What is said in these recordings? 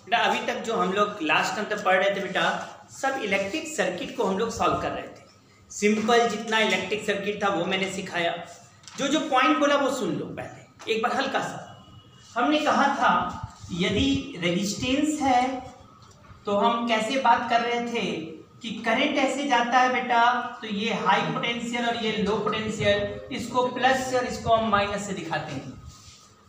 बेटा अभी तक जो हम लोग लास्ट टाइम तक पढ़ रहे थे बेटा, सब इलेक्ट्रिक सर्किट को हम लोग सॉल्व कर रहे थे। सिंपल जितना इलेक्ट्रिक सर्किट था वो मैंने सिखाया। जो जो पॉइंट बोला वो सुन लो पहले एक बार हल्का सा। हमने कहा था यदि रेजिस्टेंस है तो हम कैसे बात कर रहे थे कि करंट ऐसे जाता है बेटा, तो ये हाई पोटेंशियल और ये लो पोटेंशियल, इसको प्लस से और इसको हम माइनस से दिखाते हैं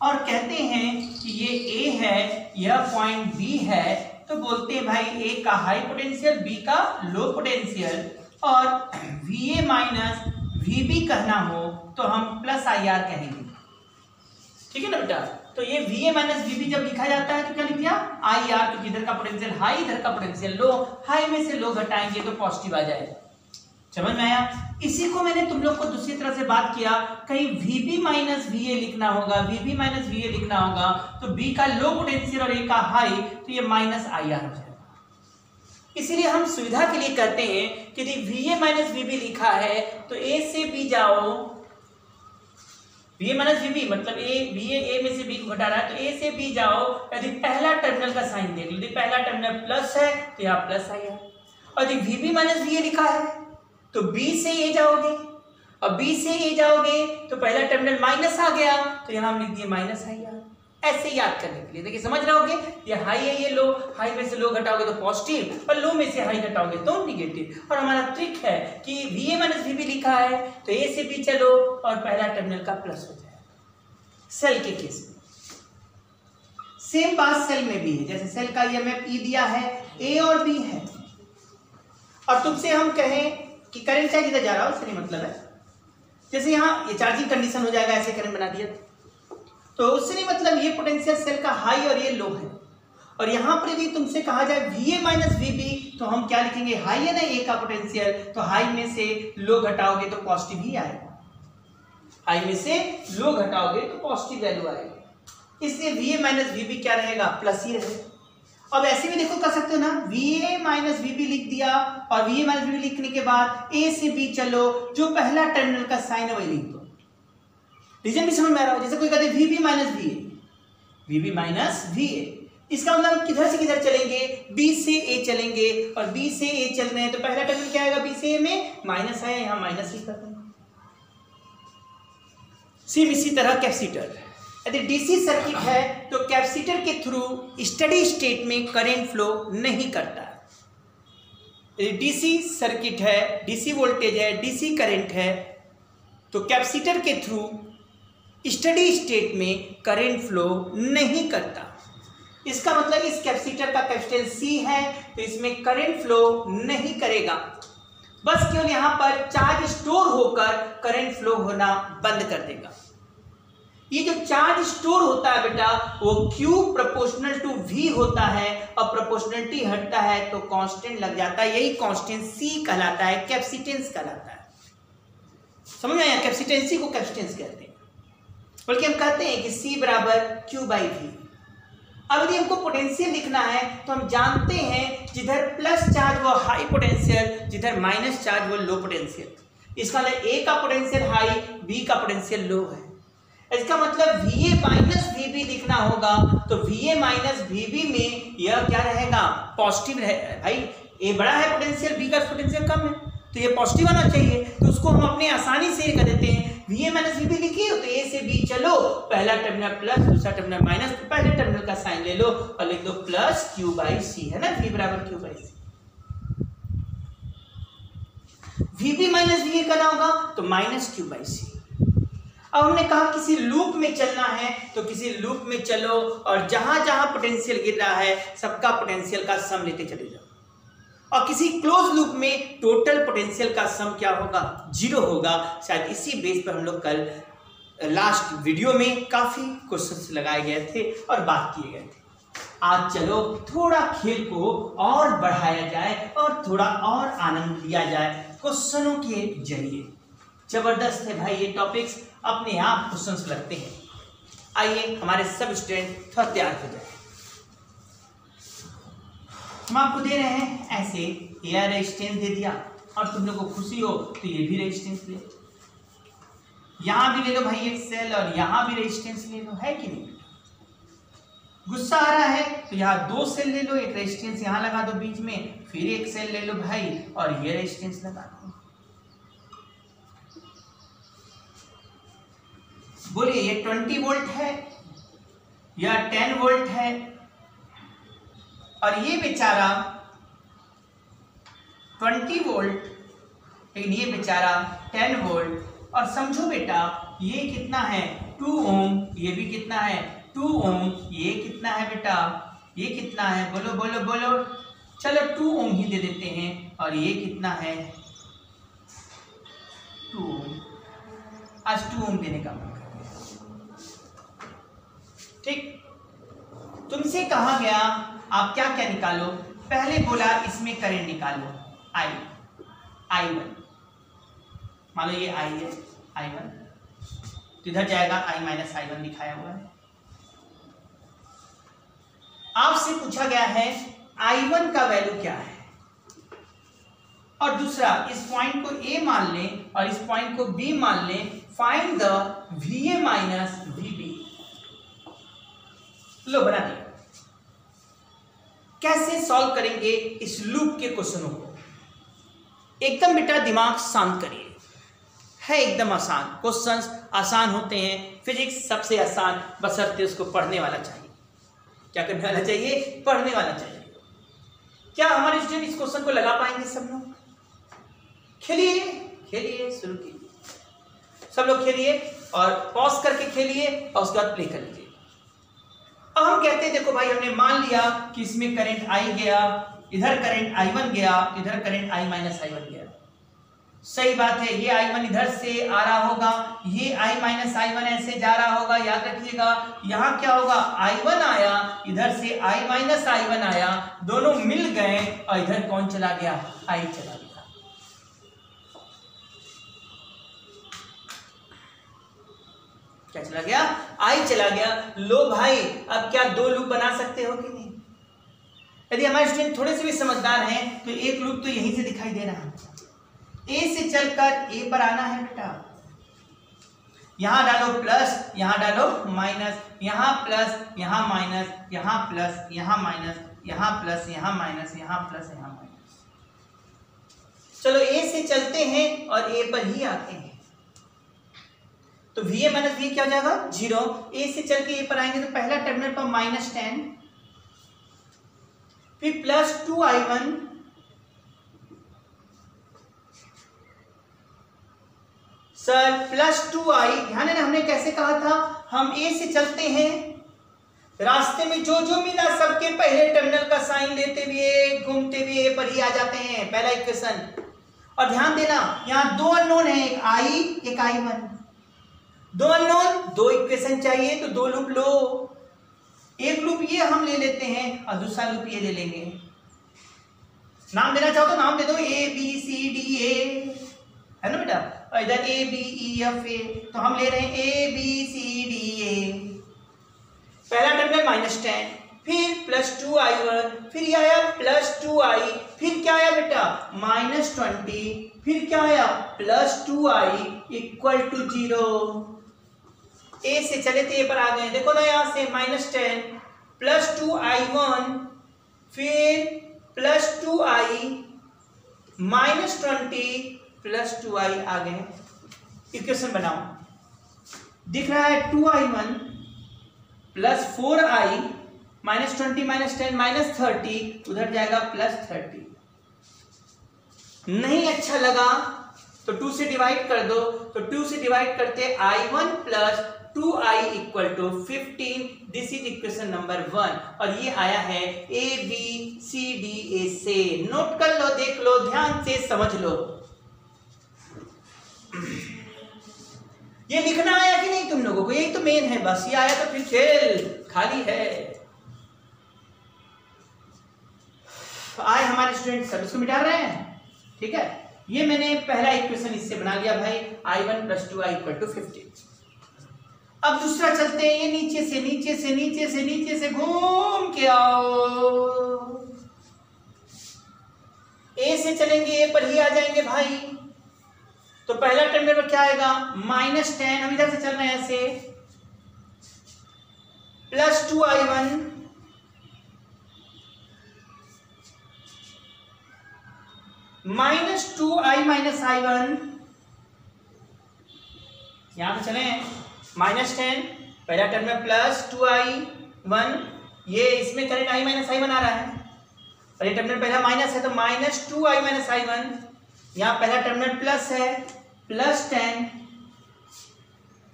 और कहते हैं कि ये ए है, यह पॉइंट बी है, तो बोलते हैं भाई ए का हाई पोटेंशियल, बी का लो पोटेंशियल, और V A minus V B कहना हो तो हम प्लस आई आर कहेंगे। ठीक है ना बेटा। तो ये V A minus V B जब लिखा जाता है तो क्या लिख दिया, आई आर, क्योंकि इधर का पोटेंशियल हाई इधर का पोटेंशियल लो, हाई में से लो घटाएंगे तो पॉजिटिव आ जाएगा। समझ में आया। इसी को मैंने तुम लोग को दूसरी तरह से बात किया, कहीं V B minus V A लिखना होगा, V B minus V A लिखना होगा तो बी का लो पोटेंशियल और ए का हाई, तो ये माइनस आई आर हो जाएगा। इसीलिए हम सुविधा के लिए कहते हैं कि यदि V A minus V B लिखा है तो ए से बी जाओ, V A minus V B मतलब ए में से बी को घटा रहा है तो ए से बी जाओ, यदि पहला टर्मिनल का साइन देख लो, यदि पहला टर्मिनल प्लस है तो यहाँ प्लस आई है, और यदि V B minus V A लिखा है तो बी से ए जाओगे, और बी से ए जाओगे तो पहला टर्मिनल माइनस आ गया तो यहाँ हम लिख दिए माइनस आई आर। ऐसे याद करने के लिए देखिए समझ रहे होगे, ये हाई है ये लो, हाई में से लो घटाओगे तो पॉजिटिव और लो में से हाई घटाओगे तो निगेटिव। और हमारा ट्रिक है कि V A minus V B लिखा है तो ए से बी चलो और पहला टर्मिनल का प्लस हो जाए। सेल के केस में सेम बात सेल में भी है, जैसे सेल का ईएमएफ ई दिया है, ए और बी है, और तुमसे हम कहें कि करंट चाहे जिधर जा रहा हो उससे नहीं मतलब है, जैसे यहाँ ये चार्जिंग कंडीशन हो जाएगा, ऐसे करंट बना दिया तो उससे नहीं मतलब, ये पोटेंशियल सेल का हाई और ये लो है, और यहाँ पर यदि तुमसे कहा जाए V A minus V B तो हम क्या लिखेंगे, हाई है ना ए का पोटेंशियल, तो हाई में से लो घटाओगे तो पॉजिटिव ही आएगा, हाई में से लो घटाओगे तो पॉजिटिव वैल्यू आएगा, इसलिए V A minus V B क्या रहेगा, प्लस ही रहेगा। अब ऐसे भी देखो कर सकते हो ना, V A minus V B लिख दिया और V A minus V B लिखने के बाद ए से बी चलो, जो पहला टर्मिनल का साइन है वही लिख दो। रीजन भी समझ में आ रहा हो, जैसे कोई कहते V B minus V A, V B minus V A, इसका मतलब किधर से किधर चलेंगे, बी से ए चलेंगे, और बी से ए चल रहे हैं तो पहला टर्मिनल क्या आएगा, बी से ए में माइनस है, यहाँ माइनस ही करते हैं। सेम इसी तरह कैपेसिटर, यदि डीसी सर्किट है तो कैपेसिटर के थ्रू स्टडी स्टेट में करंट फ्लो नहीं करता है। यदि डीसी सर्किट है, डीसी वोल्टेज है, डीसी करंट है, तो कैपेसिटर के थ्रू स्टडी स्टेट में करंट फ्लो नहीं करता। इसका मतलब इस कैपेसिटर का कैपेसिटेंस C है तो इसमें करंट फ्लो नहीं करेगा, बस केवल यहां पर चार्ज स्टोर होकर करंट फ्लो होना बंद कर देगा। ये जो चार्ज स्टोर होता है बेटा वो Q प्रोपोर्शनल टू V होता है, और प्रोपोर्शनलिटी हटता है तो कांस्टेंट लग जाता है, यही कांस्टेंट C कहलाता है, कैपेसिटेंस कहलाता है। समझ में आया, कैपेसिटेंसी को कैपेसिटेंस कहते हैं, बल्कि हम कहते हैं कि C बराबर Q बाई V। अब यदि हमको पोटेंशियल लिखना है तो हम जानते हैं जिधर प्लस चार्ज वो हाई पोटेंशियल, जिधर माइनस चार्ज वो लो पोटेंशियल। इसका मतलब A का पोटेंशियल हाई, B का पोटेंशियल लो है, इसका मतलब VA माइनस VB लिखना होगा तो VA माइनस VB में यह क्या रहेगा, पॉजिटिव रहेगा। भाई A बड़ा है पोटेंशियल, B का पोटेंशियल कम है तो ये पॉजिटिव आना चाहिए, तो उसको हम अपने आसानी से कर देते हैं, VA माइनस VB लिखिए तो A से B चलो, पहला टर्मिनल प्लस दूसरा टर्मिनल माइनस, तो पहले टर्मिनल का साइन ले लो और लिख दो प्लस Q बाई C, है ना, V बराबर Q by C। VB minus VA करना होगा तो माइनस Q बाई C। अब हमने कहा किसी लूप में चलना है तो किसी लूप में चलो और जहां जहां पोटेंशियल गिर रहा है सबका पोटेंशियल का सम लेते चले जाओ, और किसी क्लोज लूप में टोटल पोटेंशियल का सम क्या होगा, 0 होगा। शायद इसी बेस पर हम लोग कल लास्ट वीडियो में काफी क्वेश्चंस लगाए गए थे और बात किए गए थे। आज चलो थोड़ा खेल को और बढ़ाया जाए और थोड़ा और आनंद लिया जाए क्वेश्चनों के जरिए। जबरदस्त है भाई, ये टॉपिक्स अपने आप क्वेश्चंस लगते हैं। आइए हमारे सब स्टूडेंट थोड़ा तैयार हो जाए। हम आपको दे रहे हैं ऐसे, यह रेजिस्टेंस दे दिया और तुम लोग को खुशी हो तो ये भी रेजिस्टेंस ले, यहां भी ले लो भाई एक सेल और यहां भी रेजिस्टेंस ले लो, है कि नहीं। गुस्सा आ रहा है तो यहाँ 2 सेल ले लो, एक रेजिस्टेंस यहाँ लगा दो बीच में, फिर एक सेल ले लो भाई और ये रेजिस्टेंस लगा दो। बोलिए ये 20 वोल्ट है या 10 वोल्ट है, और ये बेचारा 20 वोल्ट, लेकिन ये बेचारा 10 वोल्ट। और समझो बेटा ये कितना है 2 ओम, ये भी कितना है 2 ओम, ये कितना है बेटा, ये कितना है, बोलो बोलो बोलो, चलो 2 ओम ही दे देते हैं, और ये कितना है 2 ओम। आज 2 ओम देने का मन कर गया। ठीक, तुमसे कहा गया आप क्या क्या निकालो, पहले बोला इसमें करंट निकालो I1, मान लो ये I है I1, तो इधर जाएगा I माइनस I1 दिखाया हुआ है। आपसे पूछा गया है I1 का वैल्यू क्या है, और दूसरा इस पॉइंट को A मान लें और इस पॉइंट को B मान लें, find the VA minus VB। लो बना दिया। कैसे सॉल्व करेंगे इस लूप के क्वेश्चनों को, एकदम बेटा दिमाग शांत करिए, है एकदम आसान, क्वेश्चंस आसान होते हैं, फिजिक्स सबसे आसान, बशर्ते उसको पढ़ने वाला चाहिए। क्या करने वाला चाहिए, पढ़ने वाला चाहिए। क्या हमारे स्टूडेंट इस क्वेश्चन को लगा पाएंगे सब लोग? खेलिए खेलिए, शुरू कीजिए, सब लोग खेलिए और पॉज करके खेलिए और उसके बाद प्ले कर लीजिए। अब हम कहते हैं देखो भाई हमने मान लिया कि इसमें करंट I गया, इधर करंट I1 गया, इधर करंट I माइनस I1 गया। सही बात है, ये I1 इधर से आ रहा होगा, ये I माइनस I1 ऐसे जा रहा होगा, याद रखिएगा। यहाँ क्या होगा, I1 आया, इधर से I माइनस I1 आया, दोनों मिल गए और इधर कौन चला गया, I चला गया। क्या चला गया, I चला गया। लो भाई अब क्या 2 लूप बना सकते हो कि नहीं? यदि हमारे स्टूडेंट थोड़े से भी समझदार हैं तो एक लूप तो यहीं से दिखाई दे रहा है। ए से चलकर ए पर आना है बेटा, यहां डालो प्लस, यहां डालो माइनस, यहां प्लस, यहां माइनस, यहां प्लस, यहां माइनस, यहां प्लस, यहां माइनस, यहां प्लस, यहां माइनस। चलो ए से चलते हैं और ए पर ही आते हैं, तो VA माइनस V क्या हो जाएगा 0। ए से चल के ए पर आएंगे तो पहला टर्मिनल पर -10, फिर plus 2I1, sir plus 2I, ध्यान है ना हमने कैसे कहा था, हम ए से चलते हैं, रास्ते में जो जो मिला सबके पहले टर्मिनल का साइन लेते हुए घूमते हुए ए पर ही आ जाते हैं, पहला इक्वेशन। और ध्यान देना यहाँ 2 अननोन है, एक I एक I1, 2 अननोन 2 इक्वेशन चाहिए तो 2 लूप लो, एक लूप ये हम ले लेते हैं और दूसरा लूप ये ले लेंगे। नाम देना चाहो तो नाम दे दो, ABCDA, है ना बेटा, और इधर ABEFA, तो हम ले रहे हैं ABCDA। पहला टर्मिनल -10, फिर प्लस 2I1, फिर ये आया प्लस 2I, फिर क्या आया बेटा -20, फिर क्या आया प्लस 2I इक्वल टू 0। ए से चले थे ए पर आ गए, देखो ना यहाँ से -10 प्लस 2I1, फिर प्लस 2I -20 प्लस 2I आ गए। इक्वेशन बनाओ, दिख रहा है 2I1 प्लस 4I -20 -10 -30, उधर जाएगा +30। नहीं अच्छा लगा तो 2 से डिवाइड कर दो, तो 2 से डिवाइड करते I1 plus 2I equal to 15। This is equation number 1 और ये आया है ABCDA से। नोट कर लो, देख लो, ध्यान से समझ लो। ये लिखना आया कि नहीं तुम लोगों को, यही तो मेन है, बस ये आया तो फिर खेल खाली है। आए हमारे स्टूडेंट सब इसको मिटा रहे हैं, ठीक है। ये मैंने पहला इक्वेशन इससे बना लिया भाई, I1 plus 2I equal to 15। अब दूसरा चलते हैं, ये नीचे से नीचे से नीचे से नीचे से घूम के आओ, ए से चलेंगे ए पर ही आ जाएंगे भाई। तो पहला टर्मिनल पर क्या आएगा -10, हम इधर से चल रहे हैं ऐसे, plus 2I1 -2i minus i1, यहां पे चले -10, पहला टर्म में +2i1, ये इसमें करेंट i माइनस i1 आ रहा है, और ये टर्मिनल पहला माइनस है तो -2i माइनस i1, यहाँ पहला टर्मिनल प्लस है +10,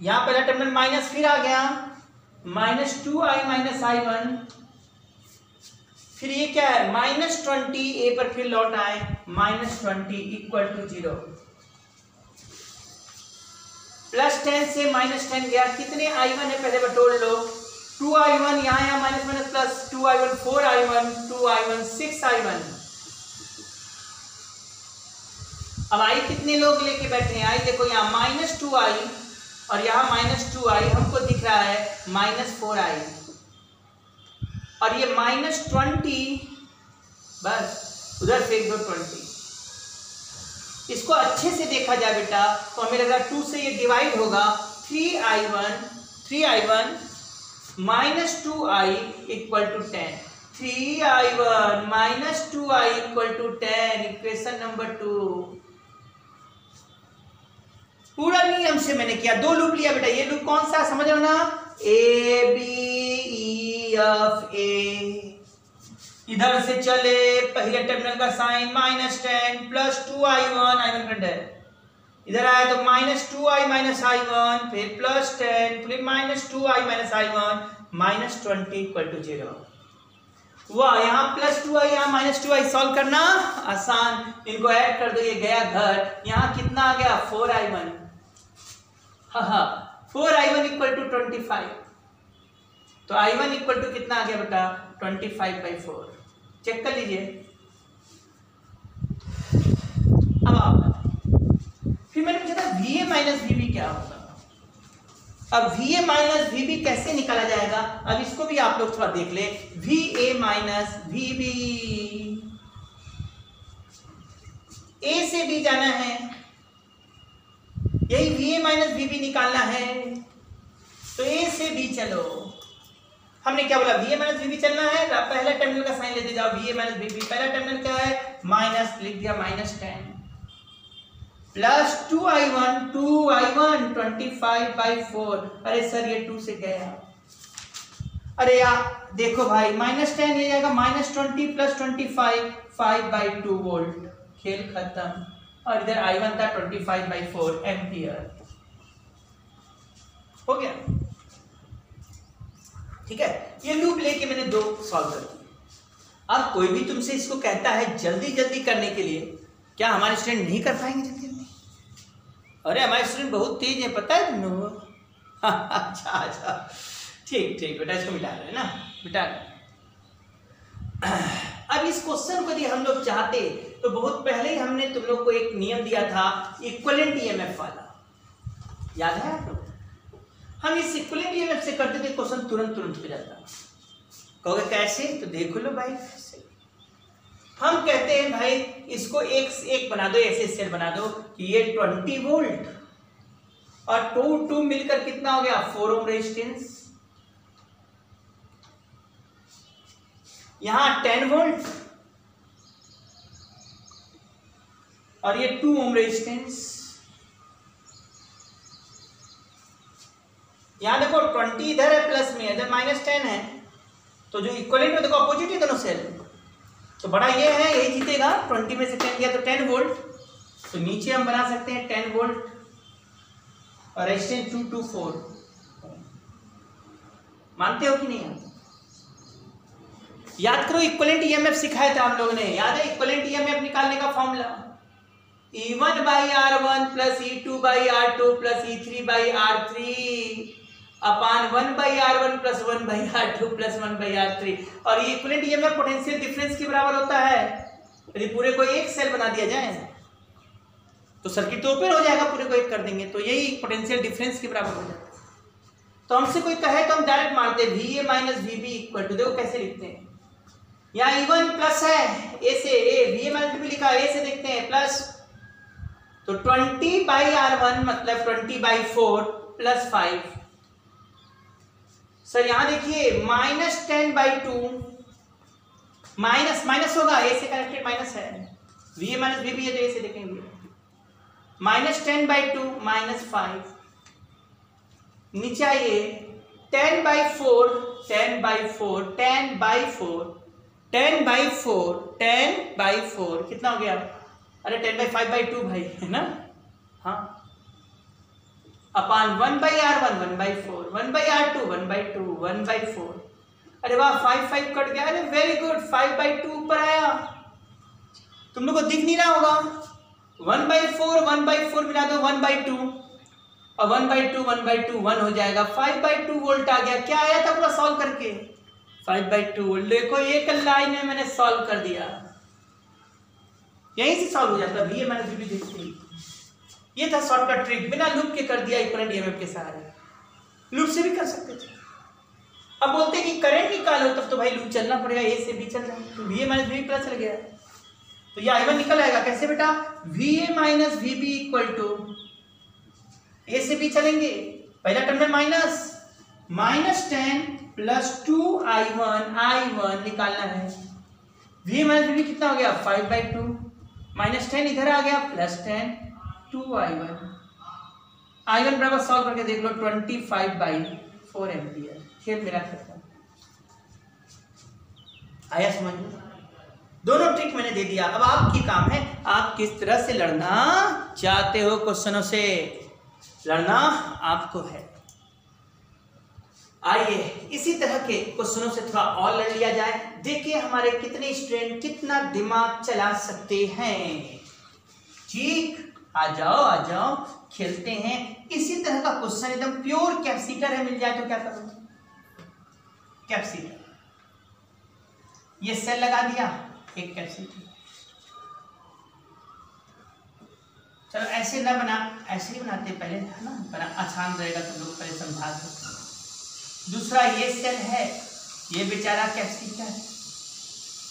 यहाँ पहला टर्मिनल माइनस फिर आ गया -2i माइनस i1, फिर ये क्या है -20, ए पर फिर लौट आए -20 इक्वल टू 0, +10 से -10 गया, कितने i1 है पहले बटोर लो, 2i1, यहाँ minus minus plus, 2i1 4i1, 2i1 6i1। अब आई कितने लोग लेके बैठे हैं, आई देखो यहाँ -2i और यहाँ -2i, हमको दिख रहा है -4i, और ये -20, बस उधर फेंक दो 20। इसको अच्छे से देखा जाए बेटा तो हमें लग रहा है 2 से ये डिवाइड होगा, 3i1 -2i equal to 10, 3i1 -2i equal to 10, equation number 2। पूरा नियम से मैंने किया, 2 लूप लिया बेटा, ये लूप कौन सा समझ रहे हो ना, A B E F A, इधर से चले पहले टर्मिनल का साइन -10 +2i1, i1 करंट है, इधर आया तो -2i माइनस i1, फिर +10, फिर -2i minus i1, -20 equal to 0। वाह, यहाँ +2i यहाँ -2i, सॉल्व करना आसान, इनको ऐड कर दो, ये गया घर, यहाँ कितना आ गया 4i1, हाँ 4i1 इक्वल टू 25, तो i1 इक्वल टू कितना आ गया बेटा 25/4, चेक कर लीजिए। अब आप फिर मैंने पूछा था VA माइनस VB क्या होगा, अब VA माइनस VB कैसे निकाला जाएगा, अब इसको भी आप लोग थोड़ा देख ले, VA माइनस VB, A से B जाना है, यही VA माइनस VB निकालना है, तो A से B चलो, हमने क्या बोला VA माइनस VB चलना है, पहला टर्मिनल का साइन लेते जाओ, VA माइनस VB, पहला टर्मिनल क्या है माइनस, लिख दिया -10, +2i1 25/4, अरे सर ये 2 से गया, अरे यार देखो भाई -10 ये जाएगा -20 + 25 5/2 वोल्ट, खेल खत्म, और इधर i1 था 25/4 एम्पियर, हो गया, ठीक है। ये लूप लेके मैंने 2 सॉल्व कर दिए। अब कोई भी तुमसे इसको कहता है जल्दी जल्दी करने के लिए, क्या हमारे स्टूडेंट नहीं कर पाएंगे जल्दी जल्दी? अरे हमारे स्टूडेंट बहुत तेज है, पता है तुम लोगों को? अच्छा ठीक बेटा, इसको मिटा रहे हैं ना, मिटा रहे। अब इस क्वेश्चन को यदि हम लोग चाहते तो बहुत पहले ही हमने तुम लोग को एक नियम दिया था इक्विवेलेंट ईएमएफ वाला, याद है आप लोग? हम इस इक्विवेलेंट ईएमएफ से करते थे क्वेश्चन तुरंत हो जाता। कहोगे कैसे? तो देखो लो भाई, कैसे हम कहते हैं भाई इसको एक बना दो, ऐसे सेल बना दो कि ये 20 वोल्ट और 2 मिलकर कितना हो गया 4 ओम रेजिस्टेंस, यहां 10 वोल्ट और ये 2 ओम रेजिस्टेंस, यहां देखो 20 इधर है प्लस में, इधर -10 है, तो जो इक्विवेलेंट में देखो अपोजिट है दोनों सेल, तो बड़ा ये है, यही जीतेगा। 20 में से 10 गया तो 10 वोल्ट, तो नीचे हम बना सकते हैं 10 वोल्ट और रेजिस्टेंस 2 to 4। मानते हो कि नहीं? याद करो इक्विवेलेंट ईएमएफ सिखाया था हम लोगों ने, याद है इक्विवेलेंट ईएमएफ निकालने का formula E1/R1 plus E2/R2 plus E3/R3 अपान 1/R1 plus 1/R2 plus 1/R3, और ये इक्विवेलेंट ईएमएफ पोटेंशियल डिफरेंस के बराबर होता है। यदि पूरे को एक सेल बना दिया जाए तो सर्किट तो ओपन हो जाएगा, पूरे को एक कर देंगे तो यही पोटेंशियल डिफरेंस के बराबर हो जाता है। तो हमसे कोई कहे तो हम डायरेक्ट मानते हैं VA minus VB equal to, देखो कैसे लिखते हैं, यहाँ E1 प्लस है A से, VA माइनस VB लिखा है A से, देखते हैं प्लस, तो 20/R1 मतलब 20/4 प्लस 5। सर यहां देखिए -10/2 माइनस होगा, A से कनेक्टेड माइनस है, V A minus V B है तो ऐसे देखेंगे -10/2 -5 नीचे आइए 10/4 कितना हो गया? अरे 10/5/2 भाई है ना, हाँ अपान 1/R1 1/4 1/R2 1/2 1/4। अरे वाह 5 कट गया, अरे वेरी गुड 5/2 ऊपर आया। तुम लोग को दिख नहीं रहा होगा 1/4 मिला दो 1/2 और 1/2 1 हो जाएगा 5/2 वोल्ट आ गया। क्या आया था पूरा सॉल्व करके 5/2 वोल्ट। देखो एक लाइन में मैंने सॉल्व कर दिया, यहीं से सॉल्व हो जाता। V A minus V B देखते ये था शॉर्टकट ट्रिक, बिना लूप के कर दिया इक्विवेलेंट ईएमएफ के सहारे। लूप से भी कर सकते थे। अब बोलते कि करंट निकालो, तब तो भाई लूप चलना पड़ेगा, ए से बी चल रहा है तो V A minus V B पता चल गया। तो ये I1 निकल आएगा कैसे बेटा? V A minus V B equal to A से बी चलेंगे, पहला टर्म में -10 + 2I1 निकालना है। V A minus V B कितना हो गया 5/2 -10 इधर आ गया +10 2I1 बराबर सॉल्व करके देख लो 25/4 एम्पियर। खेल मेरा खत्म। आया समझ में? दोनों ट्रिक मैंने दे दिया। अब आपकी काम है आप किस तरह से लड़ना चाहते हो, क्वेश्चनों से लड़ना आपको है। आइए इसी तरह के क्वेश्चनों से थोड़ा और लड़ लिया जाए। देखिए हमारे कितने स्टूडेंट कितना दिमाग चला सकते हैं। ठीक, आ जाओ खेलते हैं। इसी तरह का क्वेश्चन एकदम प्योर कैपेसिटर है, मिल जाए तो क्या करोगे? कैपेसिटर, ये सेल लगा दिया एक कैपेसिटर। चलो ऐसे ना बना, ऐसे ही बनाते पहले है ना, बना आसान रहेगा तो लोग पहले समझा दो। दूसरा ये सेल है, ये बेचारा कैपेसिटर।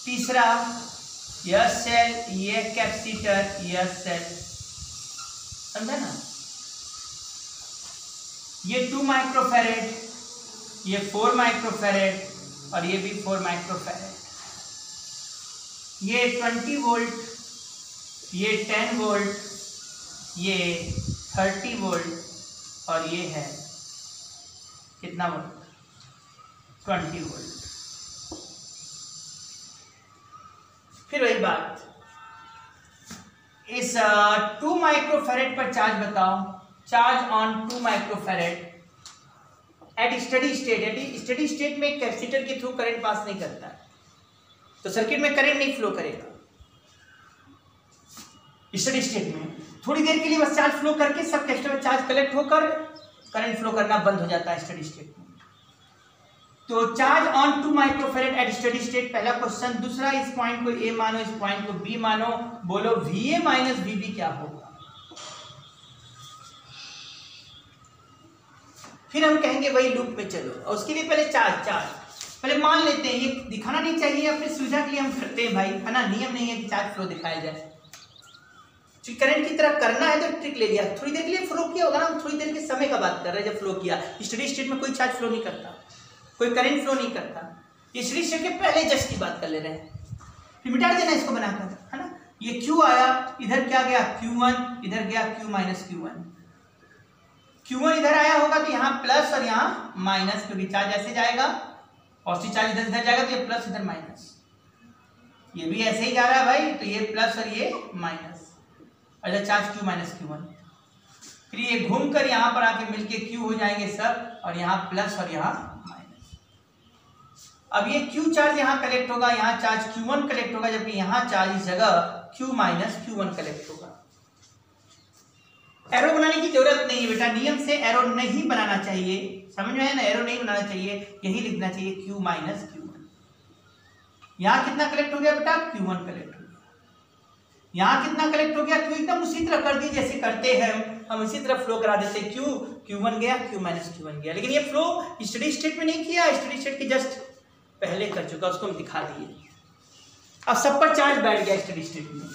तीसरा यह सेल, ये कैपेसिटर, यह सेल, समझा ना? ये 2 माइक्रोफैरेड, ये 4 माइक्रोफैरेड और ये भी 4 माइक्रोफैरेड। ये 20 वोल्ट, ये 10 वोल्ट, ये 30 वोल्ट और ये है कितना वोल्ट? 20 वोल्ट। फिर वही बात, इस 2 माइक्रोफैरेड पर चार्ज बताओ। Charge on 2 microfarad at steady state में कैपेसिटर के थ्रू करंट पास नहीं करता है, तो सर्किट में करंट नहीं फ्लो करेगा। स्टडी स्टेट में थोड़ी देर के लिए बस चार्ज फ्लो करके सब कैपेसिटर में चार्ज कलेक्ट होकर करंट फ्लो करना बंद हो जाता है स्टडी स्टेट में। तो charge on 2 microfarad at steady state, पहला क्वेश्चन। दूसरा, इस पॉइंट को ए मानो, इस पॉइंट को बी मानो। बोलो V A minus V B क्या होगा? फिर हम कहेंगे वही लूप में चलो, और उसके लिए पहले चार्ज पहले मान लेते हैं। ये दिखाना नहीं चाहिए, अपनी सुविधा के लिए हम करते हैं भाई, है ना। नियम नहीं है कि चार्ज फ्लो दिखाया जाए। करंट की तरह करना है तो ट्रिक ले लिया। थोड़ी देर के लिए फ्लो किया होगा ना, हम थोड़ी देर के समय का बात कर रहे हैं जब फ्लो किया। स्टडी स्टेट में कोई चार्ज फ्लो नहीं करता, कोई करंट फ्लो नहीं करता। स्टडी स्टेट के पहले जस्ट की बात कर ले रहे हैं। फिर मिटा देना इसको बनाकर, है ना। ये Q आया, इधर क्या गया Q1, इधर गया Q माइनस Q1। Q1 इधर आया होगा तो यहाँ प्लस और यहाँ माइनस, क्योंकि चार्ज ऐसे जाएगा, पॉजिटिव चार्ज इधर जाएगा तो ये प्लस इधर माइनस। ये भी ऐसे ही जा रहा है भाई, तो ये प्लस और ये माइनस, और इधर चार्ज Q माइनस Q1। फिर ये घूमकर यहाँ पर आके मिलके Q हो जाएंगे सब, और यहाँ प्लस और यहाँ माइनस। अब ये Q चार्ज यहाँ कलेक्ट होगा, यहाँ चार्ज Q1 कलेक्ट होगा, जबकि यहाँ चार्ज इस जगह Q माइनस Q1 कलेक्ट होगा। एरो बनाने की जरूरत नहीं है बेटा, नियम से एरो नहीं बनाना चाहिए, समझ में है ना। एरो नहीं बनाना चाहिए, यही लिखना चाहिए Q माइनस Q1। यहाँ कितना कलेक्ट हो गया बेटा? Q1 कलेक्ट हो गया। यहाँ कितना कलेक्ट हो गया? Q एकदम उसी तरह कर दी जैसे करते हैं हम, इसी तरह फ्लो करा देते हैं। Q1 गया, Q माइनस Q1 गया। लेकिन ये फ्लो स्टडी स्टेट में नहीं किया, स्टडी स्टेट के जस्ट पहले कर चुका, उसको हम दिखा दिए। अब सब पर चार्ज बैठ गया स्टडी स्टेट में।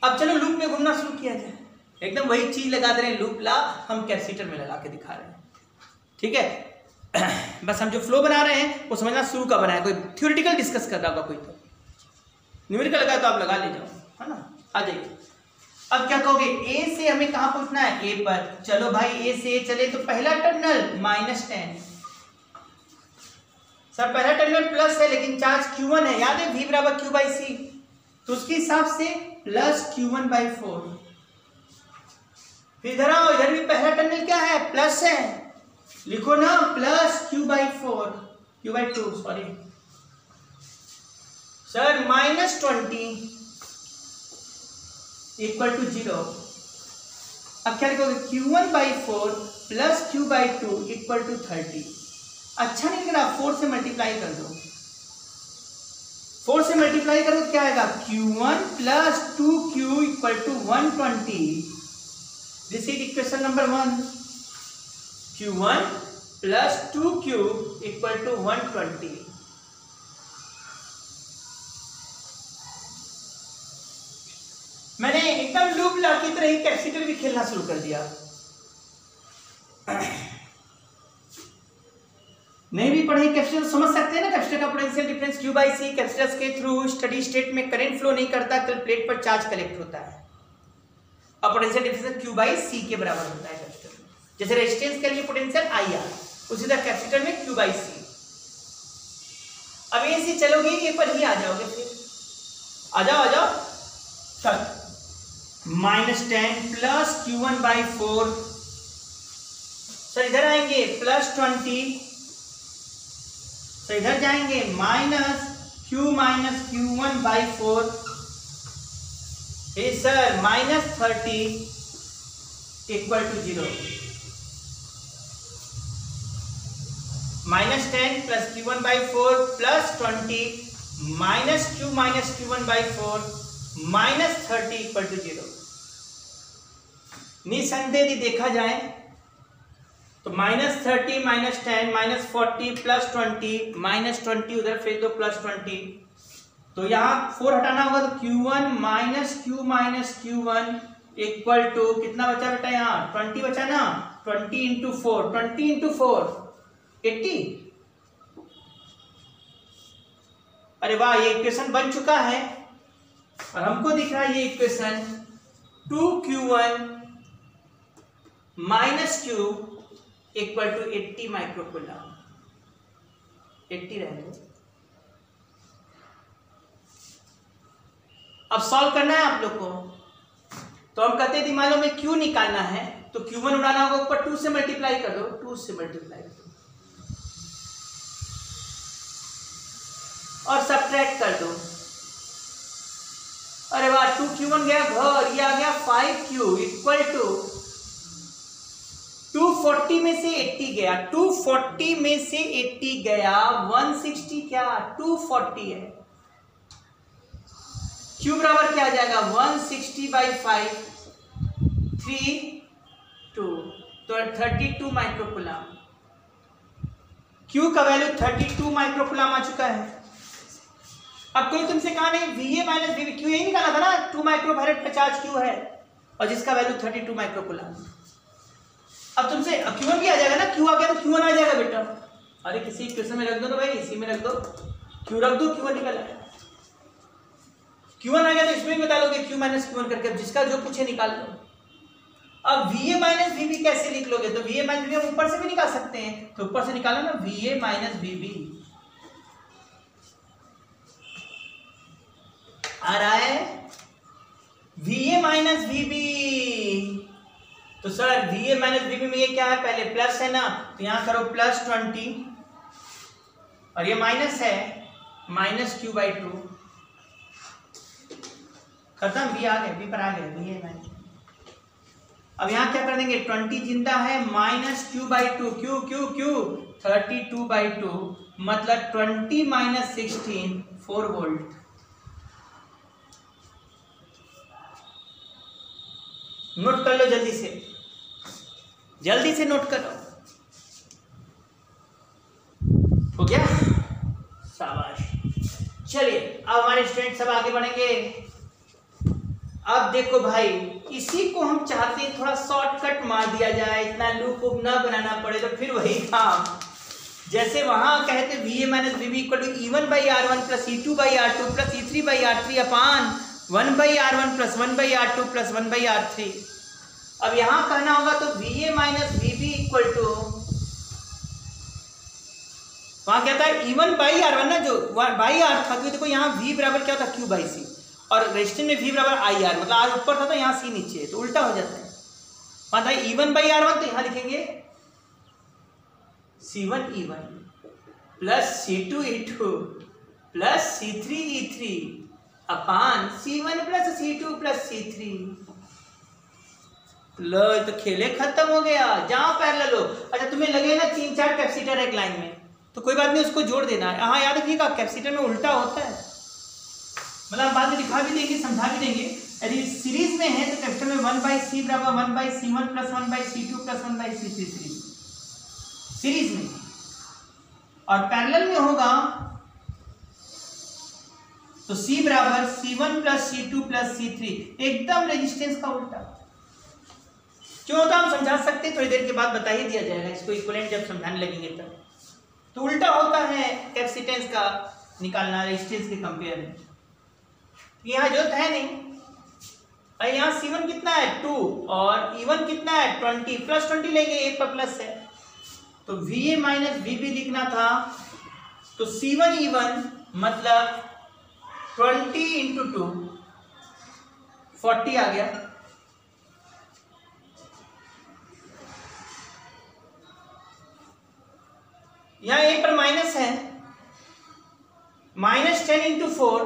अब चलो लूप में घूमना शुरू किया जाए। एकदम वही चीज लगा दे रहे हैं, लूप ला हम कैपेसिटर में लगा के दिखा रहे हैं, ठीक है। बस हम जो फ्लो बना रहे हैं वो समझना शुरू का बना है, कोई थ्योरेटिकल डिस्कस कर रहा होगा कोई, तो न्यूमेरिकल लगा तो आप लगा ले जाओ, है ना, आ जाइए। अब क्या कहोगे, ए से हमें कहां पहुंचना है, ए पर। चलो भाई ए से चले तो पहला टर्मिनल -10 सर, पहला टर्मिनल प्लस है लेकिन चार्ज Q1 है, याद है V बराबर Q/C, तो उसके हिसाब से प्लस Q1/4। फिर इधर आओ, इधर भी पहला टर्मिनल क्या है, प्लस है, लिखो ना प्लस Q/2 सॉरी सर, -20 = 0। अब क्या लिखोगे, Q1/4 प्लस Q/2 = 30। अच्छा नहीं लग रहा, 4 से मल्टीप्लाई कर दो, 4 से मल्टीप्लाई करो क्या आएगा, Q1 + 2Q = 120। This is equation number 1। Q1 + 2Q = 120। मैंने एकदम लूप लॉ की तरह ही कैपेसिटर भी खेलना शुरू कर दिया। नहीं भी पढ़े कैपेसिटर समझ सकते हैं ना, कैपेसिटर का पोटेंशियल डिफरेंस Q/C, कैपेसिटर्स के थ्रू स्टडी स्टेट में करंट फ्लो नहीं करता, कल प्लेट पर चार्ज कलेक्ट होता है और पोटेंशियल डिफरेंस Q/C के बराबर होता है कैपेसिटर में। जैसे रेजिस्टेंस के लिए पोटेंशियल IR, उसी तरह कैपेसिटर में Q/C। अब ये से चलोगे ये पर ही आ जाओगे, फिर आ जाओ तक -10 प्लस Q1/4। सर इधर आएंगे +20, तो इधर जाएंगे -Q - Q1/4। Sir -30 = 0। -10 + Q1/4 + 20 -Q - Q1/4 -30 = 0। निसंदेह देखा जाए तो -30 - 10 -40 + 20 -20 उधर फेंक दो +20, तो यहाँ 4 हटाना होगा तो Q1 - Q - Q1 = कितना बचा बेटा, यहाँ 20 बचा ना, 20 × 4 20 × 4 80। अरे वाह, ये इक्वेशन बन चुका है और हमको दिख रहा है ये इक्वेशन 2Q1 - Q = 80 माइक्रोकूलम। 80 रहेगा। अब सॉल्व करना है आप लोग को, तो हम कहते हैं मान लो में Q निकालना है तो Q1 उड़ाना होगा, ऊपर 2 से मल्टीप्लाई कर दो, 2 से मल्टीप्लाई कर दो और सब्ट्रैक्ट कर दो। अरे वाह, 2Q1 गया घर, ये आ गया 5Q = 240 में से 80 गया, 240 में से 80 गया, 160 क्या 240 है। Q बराबर क्या आ जाएगा, 160/5 3 2, तो 32 माइक्रोकूलम। Q का वैल्यू 32 माइक्रोकूलम आ चुका है। अब कोई तुमसे कहा नहीं VA - VB, Q यही निकाला था ना, 2 माइक्रोफैरेड का चार्ज Q है और जिसका वैल्यू 32 माइक्रोकूलम। अब तुमसे Q1 भी आ जाएगा ना, Q आ गया तो Q1 आ जाएगा बेटा। अरे किसी इक्वेशन में रख दो ना भाई, इसी में रख दो, Q रख दो, Q1 निकल आएगा। Q1 आ गया तो इसमें भी बता लोगे Q - Q1 करके, अब जिसका जो पूछे निकाल लो। अब VA - VB कैसे लिख लोगे, तो VA - VB हम ऊपर से भी निकाल सकते हैं, तो ऊपर से निकालो ना VA - VB। आ रहा है VA - VB, तो सर VA - VB में ये क्या है, पहले प्लस है ना, तो यहां करो +20 और ये माइनस है -Q/2, खत्म। B आ गया, B पर आ गया VA - अब यहां क्या कर देंगे, 20 जिंदा है, -Q/2 Q 32/2 मतलब 20 - 16 4 वोल्ट। नोट कर लो जल्दी से नोट करो। हो गया, शाबाश। चलिए अब हमारे स्टूडेंट सब आगे बढ़ेंगे। अब देखो भाई, इसी को हम चाहते हैं थोड़ा शॉर्टकट मार दिया जाए, इतना लूप ना बनाना पड़े, तो फिर वही काम जैसे वहां कहते VA minus VB equal to E1 by R1 plus E2 by R2 plus E3 by R3 upon 1 by R1 plus 1 by R2 plus 1 by R3। अब यहां कहना होगा तो VA minus VB equal to, वहां क्या था E1 बाई R1 ना, जो बाई R था, क्योंकि देखो यहाँ V बराबर क्या था Q बाई C, और रेजिस्टेंस में V बराबर IR, मतलब R ऊपर था तो यहाँ C नीचे है, तो उल्टा हो जाता है। वहां था E1 बाई R1 तो यहाँ लिखेंगे C1 E1 plus C2 E2 plus C3 E3 अपान C1 plus C2 plus C3। लो तो खेले खत्म हो गया, जहां पैरेलल हो। अच्छा तुम्हें लगे ना 3-4 कैपेसिटर एक लाइन में, तो कोई बात नहीं, उसको जोड़ देना है। हाँ याद रखिएगा कैपेसिटर में उल्टा होता है, मतलब बाद में दिखा भी देंगे, समझा भी देंगे। यदि सीरीज में है तो कैपेसिटर में 1 बाई C बराबर 1 by C1 plus 1 by C2 plus 1 by C3 series में, और पैरेलल में होगा तो C बराबर C1 plus C2 plus C3, एकदम रेजिस्टेंस का उल्टा। क्यों होता हम समझा सकते, थोड़ी देर के बाद बता ही दिया जाएगा इसको, इक्विवेलेंट जब समझाने लगेंगे तब। तो उल्टा होता है कैपेसिटेंस का निकालना रेजिस्टेंस के कंपेयर में। यहाँ जो है नहीं, और यहाँ C1 कितना है 2 और E1 कितना है 20, प्लस 20 लेंगे, एक पर प्लस है तो VA माइनस VB लिखना था, तो C1 E1 मतलब 20 इंटू 2 40 आ गया। यहाँ एक पर माइनस है, माइनस 10 इंटू 4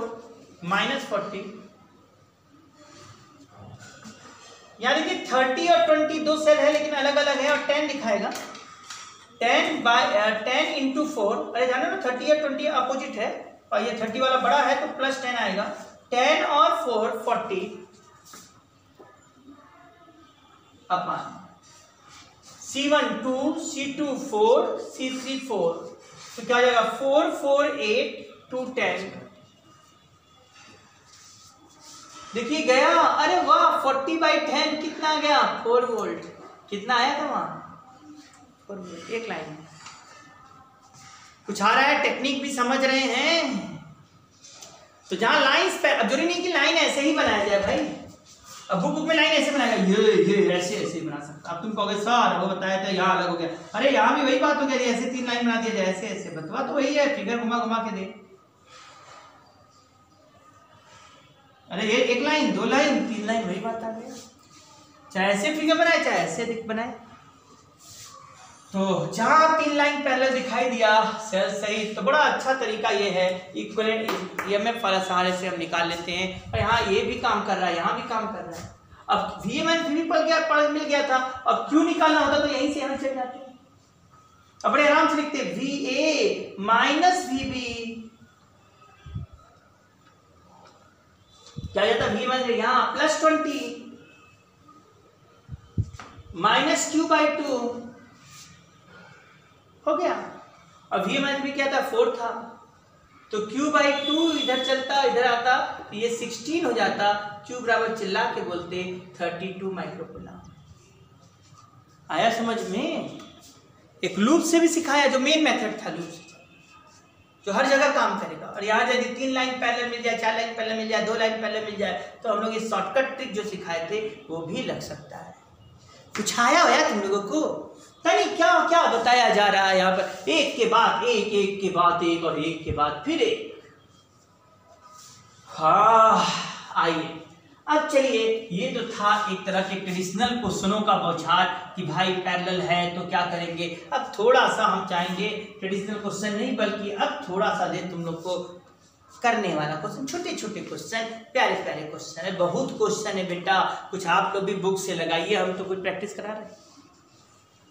माइनस 40। यहाँ देखिए 30 और 20 दो सेल है लेकिन अलग अलग है, और 10 दिखाएगा 10 इंटू 4, अरे जानो ना 30 और 20 अपोजिट है, और ये 30 वाला बड़ा है तो प्लस 10 आएगा, 10 और 4 40 अपान C1 2 C2 4 C3 4, तो क्या हो जाएगा 4 4 8 2 10। देखिए गया, अरे वाह 40 बाई 10 कितना आ गया 4 वोल्ट, कितना आया था वहां 4 वोल्ट एक लाइन में। कुछ आ रहा है, टेक्निक भी समझ रहे हैं। तो जहां लाइंस पे, अब जरूरी नहीं कि लाइन ऐसे ही बनाया जाए भाई, अब बुक में लाइन ऐसे बनाएगा, ये ऐसे बना सकता। अब तुम कहोगे सर वो बताया था यहाँ अलग हो गया, अरे यहाँ भी वही बात हो गया, ऐसे 3 लाइन बना दिया जाए, ऐसे ऐसे बतवा तो वही है, फिगर घुमा घुमा के दे। अरे ये 1 लाइन 2 लाइन 3 लाइन वही बात आ गया, चाहे ऐसे फिगर बनाए चाहे ऐसे बनाए। तो जहां 3 लाइन पैरेलल दिखाई दिया सेल सही, तो बड़ा अच्छा तरीका ये है इक्विवेलेंट EMF वाला सहारे से हम निकाल लेते हैं। और यहाँ ये भी काम कर रहा है, यहाँ भी काम कर रहा है। अब VA माइनस VB पढ़ मिल गया था, अब क्यों निकालना होता तो यहीं से यहाँ चले जाते हैं। अब बड़े आराम से लिखते VA माइनस VB क्या जाता, VA माइनस यहाँ प्लस 20 माइनस Q बाई 2 हो गया। अब VA माइनस VB क्या था 4 था, तो Q बाई 2 इधर चलता इधर आता, तो ये 16 हो जाता। Q बराबर चिल्ला के बोलते 32 माइक्रोकूलम। आया समझ में? एक लूप से भी सिखाया, जो मेन मेथड था लूप से, जो हर जगह काम करेगा। और यहाँ यदि 3 लाइन पैरेलल मिल जाए, 4 लाइन पैरेलल मिल जाए, 2 लाइन पैरेलल मिल जाए, तो हम लोग ये शॉर्टकट ट्रिक जो सिखाए थे वो भी लग सकता है। कुछ आया होया तुम लोगों को? नहीं क्या क्या बताया जा रहा है यहाँ पर, एक के बाद एक, एक के बाद एक, और एक के बाद फिर एक। हाँ आइए अब चलिए, ये तो था एक तरह के ट्रेडिशनल क्वेश्चनों का बौछार कि भाई पैरेलल है तो क्या करेंगे। अब थोड़ा सा हम चाहेंगे ट्रेडिशनल क्वेश्चन नहीं, बल्कि अब थोड़ा सा दे तुम लोग को करने वाला क्वेश्चन, छोटे छोटे क्वेश्चन, प्यारे प्यारे क्वेश्चन है, बहुत क्वेश्चन है बेटा। कुछ आप लोग भी बुक से लगाइए, हम तो कुछ प्रैक्टिस करा रहे हैं,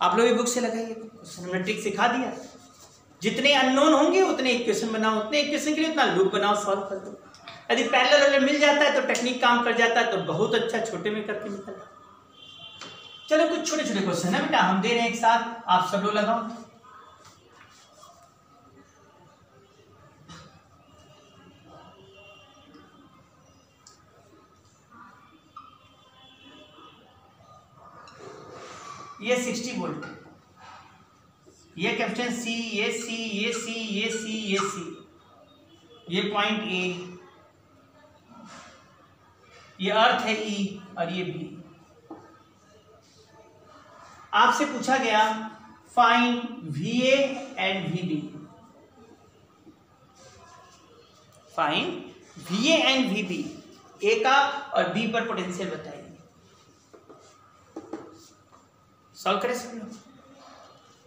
आप लोग भी बुक से लगाइए क्वेश्चन, हमने ट्रिक सिखा दिया। जितने अननोन होंगे उतने इक्वेशन बनाओ, उतने इक्वेशन के लिए उतना लूप बनाओ, सॉल्व कर दो। यदि पैरेलल मिल जाता है तो टेक्निक काम कर जाता है, तो बहुत अच्छा छोटे में करके निकल। चलो कुछ छोटे छोटे क्वेश्चन है बेटा, हम दे रहे हैं एक साथ, आप सब लोग लगाओ। ये 60 वोल्ट, ये कैपेसिटेंस सी, ये सी, ये सी, ये सी, ये सी, ये पॉइंट ए, ये अर्थ है ई और ये बी। आपसे पूछा गया find VA and VB, find VA and VB, ए का और बी पर पोटेंशियल बताइए। सॉल्व करें सब लोग।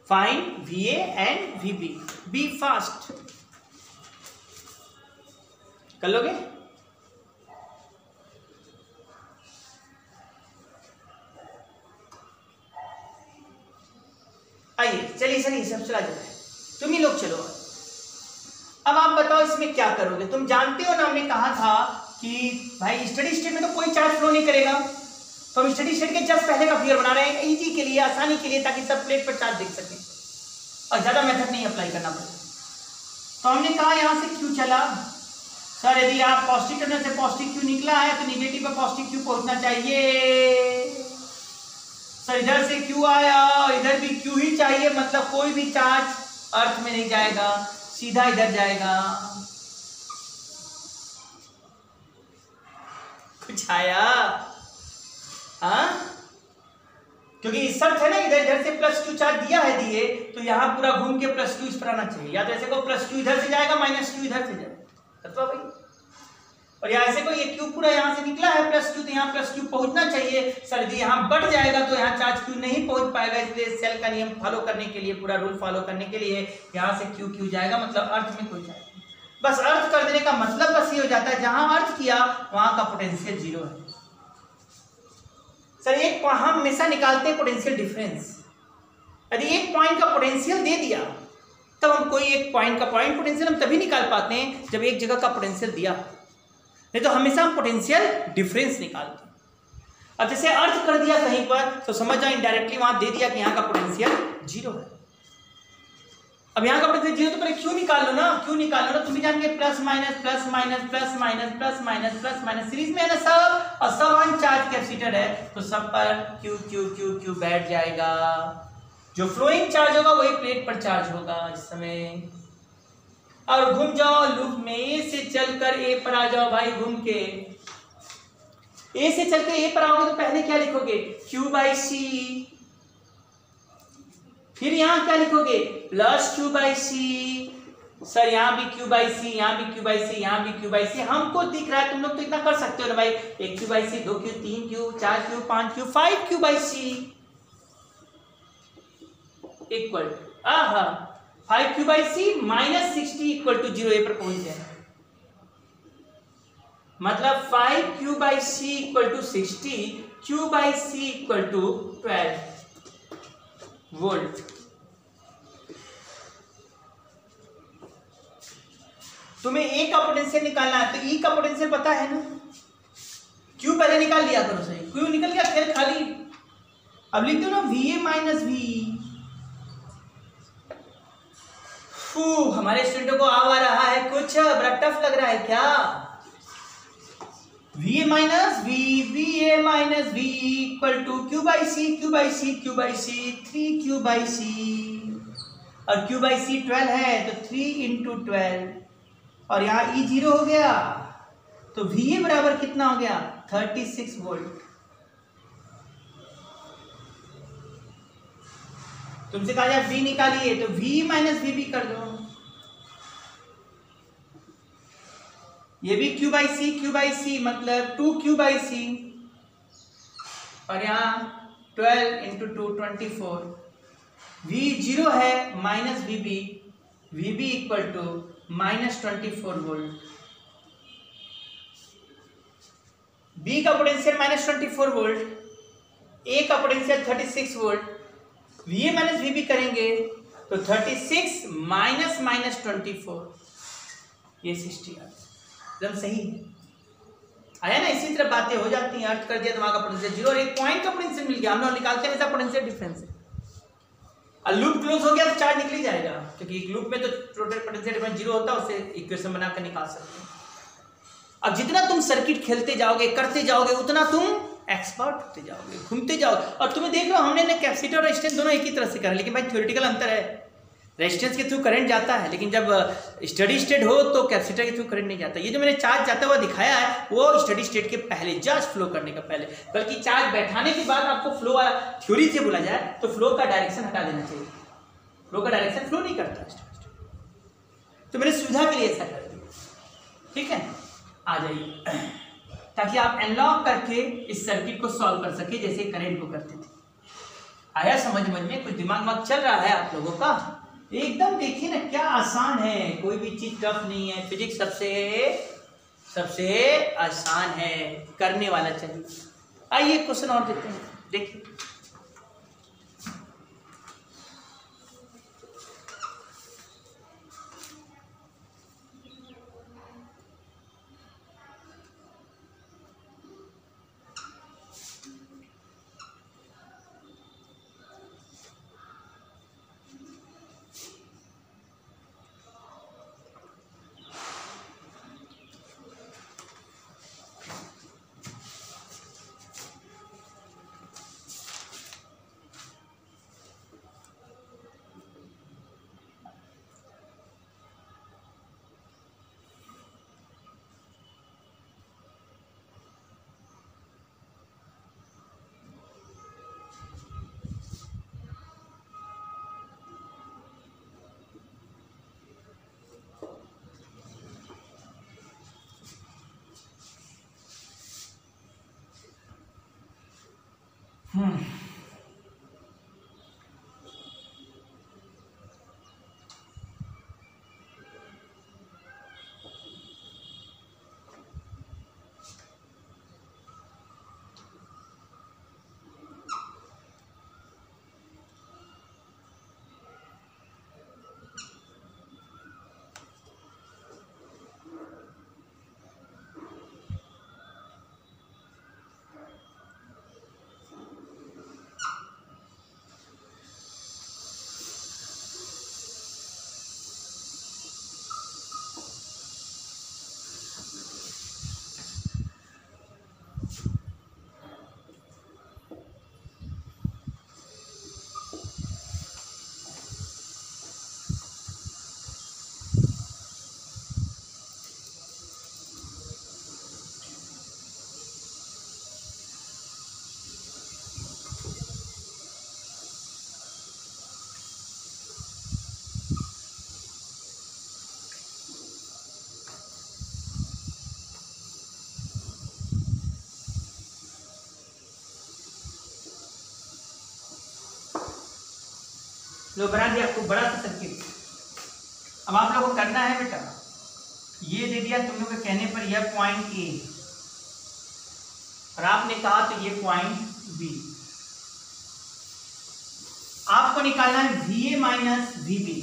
Find VA and VB, be fast कर लोगे? आइए चलिए सर, ये सब चला जाए, तुम ही लोग चलो। अब आप बताओ इसमें क्या करोगे। तुम जानते हो ना, हमने कहा था कि भाई स्टडी स्टेट में तो कोई चार्ज फ्लो नहीं करेगा, तो हम स्टडी स्टेट के जस्ट पहले का फिगर बना रहे हैं इजी के लिए, आसानी के लिए, ताकि सब प्लेट पर चार्ज देख सकें और ज्यादा मेथड नहीं अप्लाई करना पड़े। तो हमने कहा यहां से क्यू चला सर, यदि आप पॉजिटिव टर्मिनल से पॉजिटिव क्यू निकला है तो निगेटिव पर पॉजिटिव क्यू पहुंचना चाहिए। सर इधर से क्यू आया और इधर भी क्यू ही चाहिए, मतलब कोई भी चार्ज अर्थ में नहीं जाएगा, सीधा इधर जाएगा। कुछ आया? हाँ, क्योंकि इस शर्त है ना, इधर से प्लस क्यू चार्ज दिया है दिए, तो यहां पूरा घूम के प्लस क्यू इस पर आना चाहिए। या तो ऐसे को प्लस क्यू इधर से जाएगा, माइनस क्यू इधर से जाएगा, तो भाई। और यहाँ ऐसे को ये क्यू पूरा यहाँ से निकला है प्लस क्यू, तो यहाँ प्लस क्यू पहुंचना चाहिए। सर यदि यहाँ बढ़ जाएगा तो यहाँ चार्ज क्यू नहीं पहुंच पाएगा, इसलिए सेल का नियम फॉलो करने के लिए, पूरा रूल फॉलो करने के लिए यहाँ से क्यू क्यू जाएगा, मतलब अर्थ में कोई जाएगा। बस अर्थ कर देने का मतलब बस ये हो जाता है, जहां अर्थ किया वहां का पोटेंशियल जीरो है। सर एक हम हमेशा निकालते हैं पोटेंशियल डिफरेंस। यदि एक पॉइंट का पोटेंशियल दे दिया तब हम कोई एक पॉइंट का पॉइंट पोटेंशियल हम तभी निकाल पाते हैं जब एक जगह का पोटेंशियल दिया, नहीं तो हमेशा हम पोटेंशियल डिफरेंस निकालते हैं। अब जैसे अर्थ कर दिया कहीं पर तो समझ जाओ इनडायरेक्टली वहां दे दिया कि यहाँ का पोटेंशियल जीरो है। अब यहाँ का पोटेंशियल जीरो, तो पहले क्यू निकाल लो ना, क्यू निकाल लो ना, तुम भी जान के plus minus plus minus plus minus plus minus plus minus series में है ना सब, और सब अनचार्ज कैपेसिटर है, तो सब पर क्यू क्यू क्यू क्यू बैठ जाएगा। जो फ्लोइंग चार्ज होगा वही प्लेट पर चार्ज होगा इस समय। और घूम जाओ लूप में, ए से चलकर ए पर आ जाओ भाई, घूम के ए से चल के ए पर आओगे तो पहले क्या लिखोगे, क्यू बाई सी, फिर यहां क्या लिखोगे, plus Q by C. Sir यहां भी क्यू बाई सी, यहां भी क्यू बाई सी, यहां भी क्यू बाई सी, हमको दिख रहा है, तुम लोग तो इतना कर सकते हो ना भाई, एक Q by C, 2 Q, 3 Q, 4 Q, 5 Q, 5 Q by C equal 5 Q by C minus 60 equal to 0, A पर पहुंच जाए, मतलब 5 Q by C equal to 60, Q by C equal to 12 volt. तुम्हें ए का पोटेंशियल निकालना है तो ई का पोटेंशियल पता है ना, क्यू पहले निकाल लिया करो, सही क्यू निकल गया, फिर खाली अब लिख दो ना VA माइनस VE। हमारे स्टूडेंटों को आ रहा है कुछ, बड़ा टफ लग रहा है क्या? VA minus V, VA minus V equal to Q by C, Q by C, Q by C, 3 Q by C, और क्यू बाई सी 12 है तो 3 इंटू 12, और यहाँ E 0 हो गया, तो VA बराबर कितना हो गया, 36 वोल्ट। तुमसे कहा जाए V निकालिए तो V माइनस VB कर दो, ये भी क्यू बाई सी मतलब 2 क्यू बाई सी, और यहाँ 12 इंटू 2 24, V 0 है minus VB equal to minus 24 volt. B का पोटेंशियल माइनस 24 वोल्ट, A का potential 36 volt, VA minus VB करेंगे तो 36 माइनस माइनस 24, ये 60 एकदम सही आया ना। इसी तरह बातें हो जाती हैं, अर्थ कर दिया तो वहां का पोटेंशियल जीरो और एक पॉइंट का पोटेंशियल मिल गया, हम लोग निकालते हैं वैसा पोटेंशियल डिफरेंस है। और लूप क्लोज हो गया तो चार्ज निकल जाएगा, क्योंकि एक लूप में तो टोटल पोटेंशियल डिफरेंस जीरो होता है, उससे इक्वेशन बनाकर निकाल सकते हैं। अब जितना तुम सर्किट खेलते जाओगे करते जाओगे उतना तुम एक्सपर्ट होते जाओगे, घूमते जाओगे। और तुम्हें देख लो हमने कैपेसिटर और रेजिस्टेंस दोनों एक ही तरह से करा, लेकिन भाई थ्योरेटिकल अंतर है। रेजिस्टेंस के थ्रू करंट जाता है, लेकिन जब स्टडी स्टेट हो तो कैपेसिटर के थ्रू करंट नहीं जाता। ये जो मैंने चार्ज जाता हुआ दिखाया है वो स्टडी स्टेट के पहले, जस्ट फ्लो करने का पहले, बल्कि चार्ज बैठाने के बाद आपको फ्लो वाला थ्योरी से बोला जाए तो फ्लो का डायरेक्शन हटा देना चाहिए। फ्लो का डायरेक्शन फ्लो नहीं करता, तो मैंने सुविधा के लिए ऐसा कर दिया। ठीक है, आ जाइए, ताकि आप अनलॉक करके इस सर्किट को सॉल्व कर सके जैसे करंट को करते थे। आया समझ में? कुछ दिमाग चल रहा है आप लोगों का? एकदम देखिए ना, क्या आसान है, कोई भी चीज टफ नहीं है। फिजिक्स सबसे आसान है, करने वाला चाहिए। आइए क्वेश्चन और देखते हैं, देखिए। लो बना दिया आपको बड़ा सा सर्किट। अब आप लोगों को करना है बेटा, ये दे दिया तुम लोग के कहने पर, यह पॉइंट ए और आपने कहा तो ये पॉइंट बी। आपको निकालना है VA माइनस VB।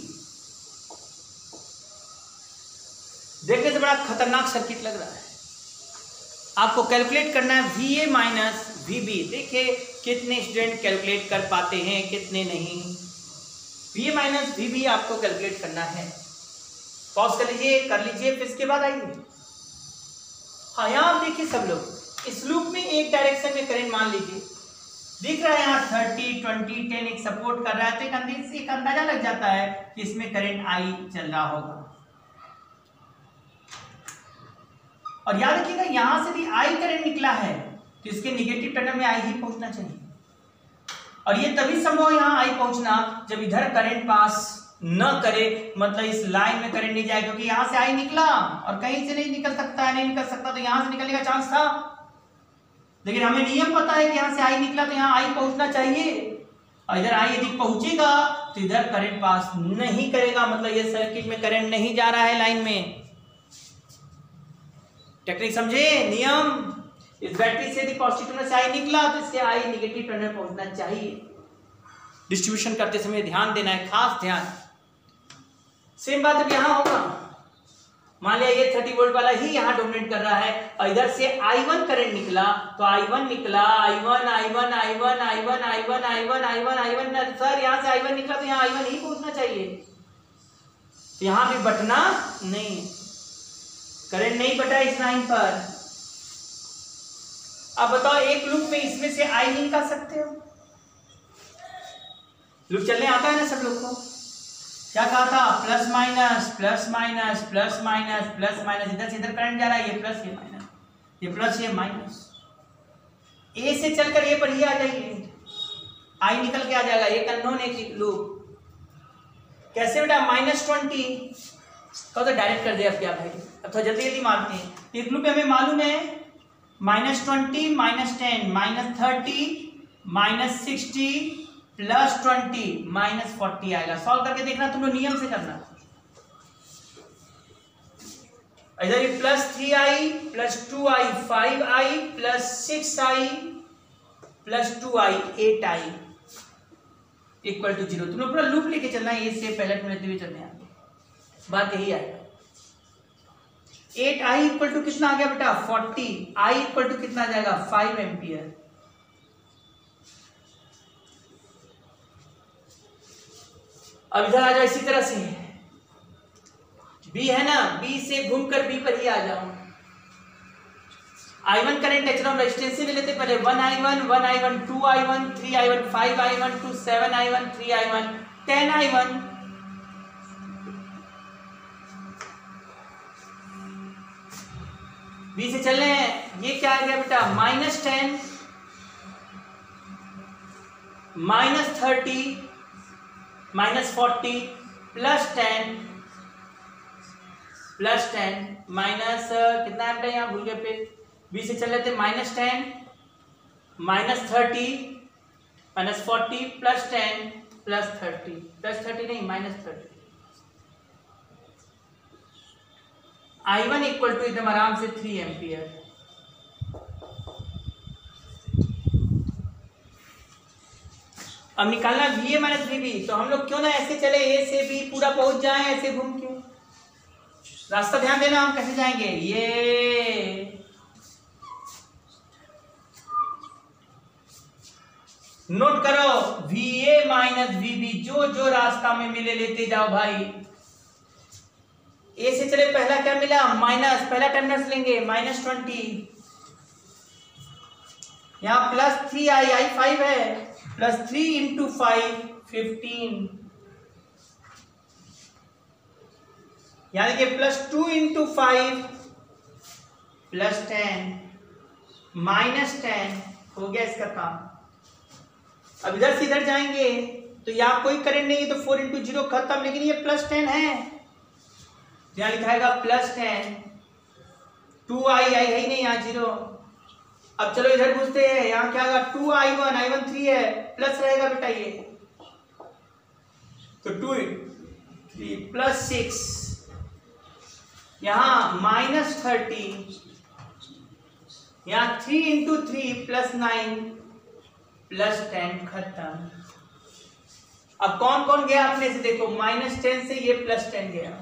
देखने से बड़ा खतरनाक सर्किट लग रहा है। आपको कैलकुलेट करना है VA माइनस VB। देखिए कितने स्टूडेंट कैलकुलेट कर पाते हैं, कितने नहीं। VA माइनस VB आपको कैलकुलेट करना है। पॉज कर लीजिए, कर लीजिए, फिर इसके बाद आइए। हाँ, यहाँ आप देखिए सब लोग, इस लूप में एक डायरेक्शन में करंट मान लीजिए दिख रहा है यहाँ 30, 20, 10 एक सपोर्ट कर रहा है, तो एक अंदाजा लग जाता है कि इसमें करंट I चल रहा होगा। और याद रखिएगा यहां से भी I करंट निकला है तो इसके निगेटिव टर्मिनल में I ही पहुंचना चाहिए। और ये तभी संभव है यहाँ I पहुंचना जब इधर करंट पास न करे, मतलब इस लाइन में करंट नहीं जाए, क्योंकि यहां से I निकला और कहीं से नहीं निकल सकता है, नहीं निकल सकता, तो यहां से निकलने का चांस था। लेकिन हमें नियम पता है कि यहां से I निकला तो यहाँ I पहुंचना चाहिए, और इधर I यदि पहुंचेगा तो इधर करंट पास नहीं करेगा, मतलब ये सर्किट में करंट नहीं जा रहा है लाइन में। टेक्निक समझे? नियम, इस बैटरी से यदि पॉजिटिव टर्मिनल से I निकला तो इससे I नेगेटिव टर्मिनल पहुंचना चाहिए। डिस्ट्रीब्यूशन करते समय ध्यान देना है, खास ध्यान। सेम बात अब यहां होगा। मान लिया ये 30 वोल्ट वाला ही यहाँ डोमिनेट कर रहा है और इधर से I1 करंट निकला, तो I1 निकला, I1 I1 I1 I1 I1 I1 I1 I1, sir यहाँ से I1 निकला तो यहाँ I1 ही पहुंचना चाहिए, तो यहाँ भी बटना नहीं, करंट नहीं बटा इस लाइन पर। अब बताओ एक लूप में इसमें से I नहीं निकाल सकते हो? लूप चलने आता है ना सब लोग को? क्या कहा था, plus minus plus minus plus minus plus minus, इधर से इधर करंट जा रहा है, ये प्लस ये माइनस, ये प्लस ये माइनस, ए से चलकर ए पर ही आ जाइए, आई निकल के आ जाएगा, एक अननोन एक लूप। कैसे बेटा, -20 तो डायरेक्ट कर दे, अब क्या भाई, अब थोड़ा जल्दी जल्दी मारते हैं। एक लूप हमें मालूम है -20 -10 -30 -60 +20 -40 आएगा। सॉल्व करके देखना, तुम लोग नियम से करना। इधर ये +3i +2i 5i +6i +2i 8i = 0। तुम लोग पूरा लूप लेके चलना है, ए से पहले लेते हुए चलने आगे, बात यही आएगा। 8i = कितना आ गया बेटा, 40, i = कितना आ जाएगा, 5 एम्पियर। अब इधर आ जाओ, इसी तरह से B है ना, B से घूमकर B पर ही आ जाओ। I1 करंट है, चलो हम रेजिस्टेंस ले लेते पहले। 1i1 1i1 2i1 3i1 5i1 2 7i1 3i1 10i1। B से चल रहे हैं, ये क्या आ गया बेटा, -10 -30 -40 +10 माइनस कितना है बेटा, यहाँ भूल गए फिर। B से चल लेते, -10 -30 -40 +10 +30 +30 नहीं -30। I1 = एकदम आराम से 3 एम्पियर। अब निकालना VA - VB, तो हम लोग क्यों ना ऐसे चले, A से B पूरा पहुंच जाए ऐसे घूम के। रास्ता ध्यान देना, हम कैसे जाएंगे, ये नोट करो, VA - VB जो जो रास्ता में मिले लेते जाओ भाई। A से चले, पहला क्या मिला, माइनस, पहला टर्मिनल लेंगे -20, यहाँ +3i, i 5 है, +3 × 5 15, यानी कि +2 × 5 +10 -10 हो गया इसका काम। अब इधर से इधर जाएंगे तो यहाँ कोई करंट नहीं है, तो 4 × 0 खत्म, लेकिन ये +10 है, यहाँ लिखाएगा +10 2i है ही नहीं, यहाँ 0। अब चलो इधर पूछते हैं, यहाँ क्या होगा, 2i1 i1 3 है, प्लस रहेगा बेटा ये, तो 2 3 +6, यहाँ -30, यहाँ 3 × 3 +9 +10 खत्म। अब कौन कौन गया अपने से देखो, -10 से ये +10 गया,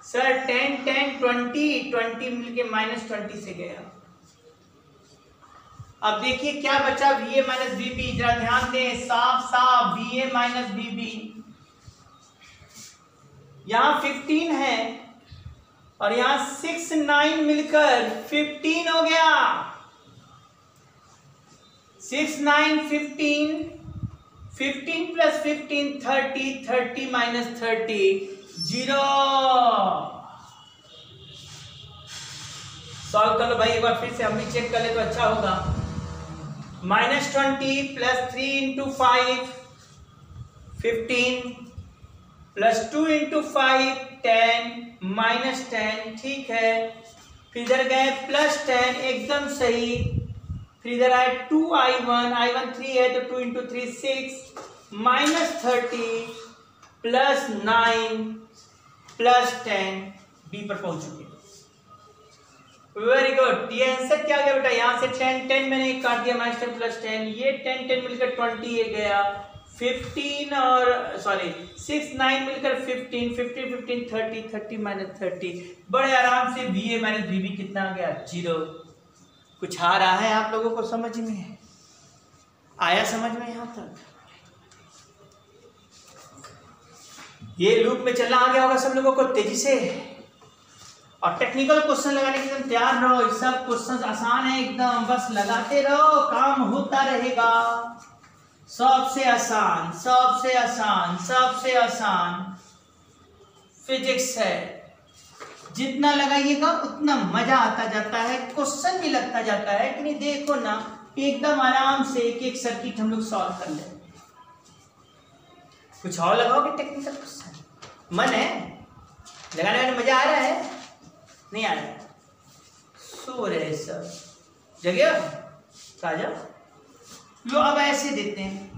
सर 10 10 20 20 मिलके -20 से गया। अब देखिए क्या बचा, VA - VB, जरा ध्यान दें, साफ साफ VA - VB। यहां 15 है और यहां 6 9 मिलकर 15 हो गया, 6 9 15 15 + 15 30 30 - 30 0। सॉल्व कर लो भाई, एक बार फिर से हम भी चेक कर ले तो अच्छा होगा। -20 + 3 × 5 15 +2 × 5 10 -10, ठीक है। फिर इधर गए +10, एकदम सही। फिर इधर आए 2i1 i1 3 है तो 2 × 3 6 -30 +9 +10 B पर पहुंच चुके। वेरी गुड, ये आंसर क्या गया बेटा, यहाँ से 10 10 मैंने काट दिया, -10 +10, ये 10 10 मिलकर 20 ये गया, 15 और सॉरी 6 9 मिलकर 15 15 15 30 30 - 30, बड़े आराम से VA - VB कितना आ गया, 0। कुछ आ रहा है आप लोगों को समझ में, आया समझ में यहाँ तक? ये लूप में चलना आ गया होगा सब लोगों को तेजी से। और टेक्निकल क्वेश्चन लगाने के लिए तैयार रहो, ये सब क्वेश्चन आसान है एकदम, बस लगाते रहो, काम होता रहेगा। सबसे आसान, सबसे आसान, सबसे आसान फिजिक्स है। जितना लगाइएगा उतना मजा आता जाता है, क्वेश्चन भी लगता जाता है कि नहीं। देखो ना, एकदम आराम से एक एक सर्किट हम लोग सॉल्व कर ले। कुछ और लगाओगे टेक्निकल क्वेश्चन? मन है लगाने में? मजा आ रहा है? नहीं आ रहा है? सो रहे सब जगह ताजा लो। अब ऐसे देते हैं,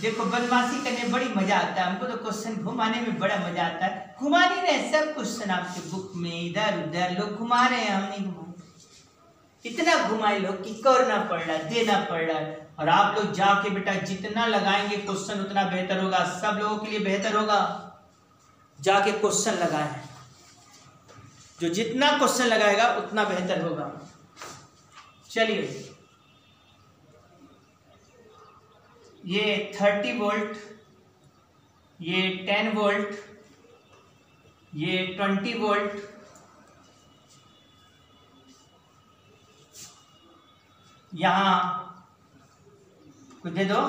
देखो बदमाशी करने बड़ी मजा आता है हमको तो, क्वेश्चन घुमाने में बड़ा मजा आता है। घुमा नहीं रहे सब क्वेश्चन आपके बुक में, इधर उधर लोग घुमा रहे हैं, हम नहीं घुमा। इतना घुमाए लोग कि करना पड़ रहा है, देना पड़ रहा है। और आप लोग जाके बेटा जितना लगाएंगे क्वेश्चन उतना बेहतर होगा, सब लोगों के लिए बेहतर होगा। जाके क्वेश्चन लगाए, जो जितना क्वेश्चन लगाएगा उतना बेहतर होगा। चलिए, ये 30 वोल्ट, ये 10 वोल्ट, ये 20 वोल्ट, यहां कुछ दे दो।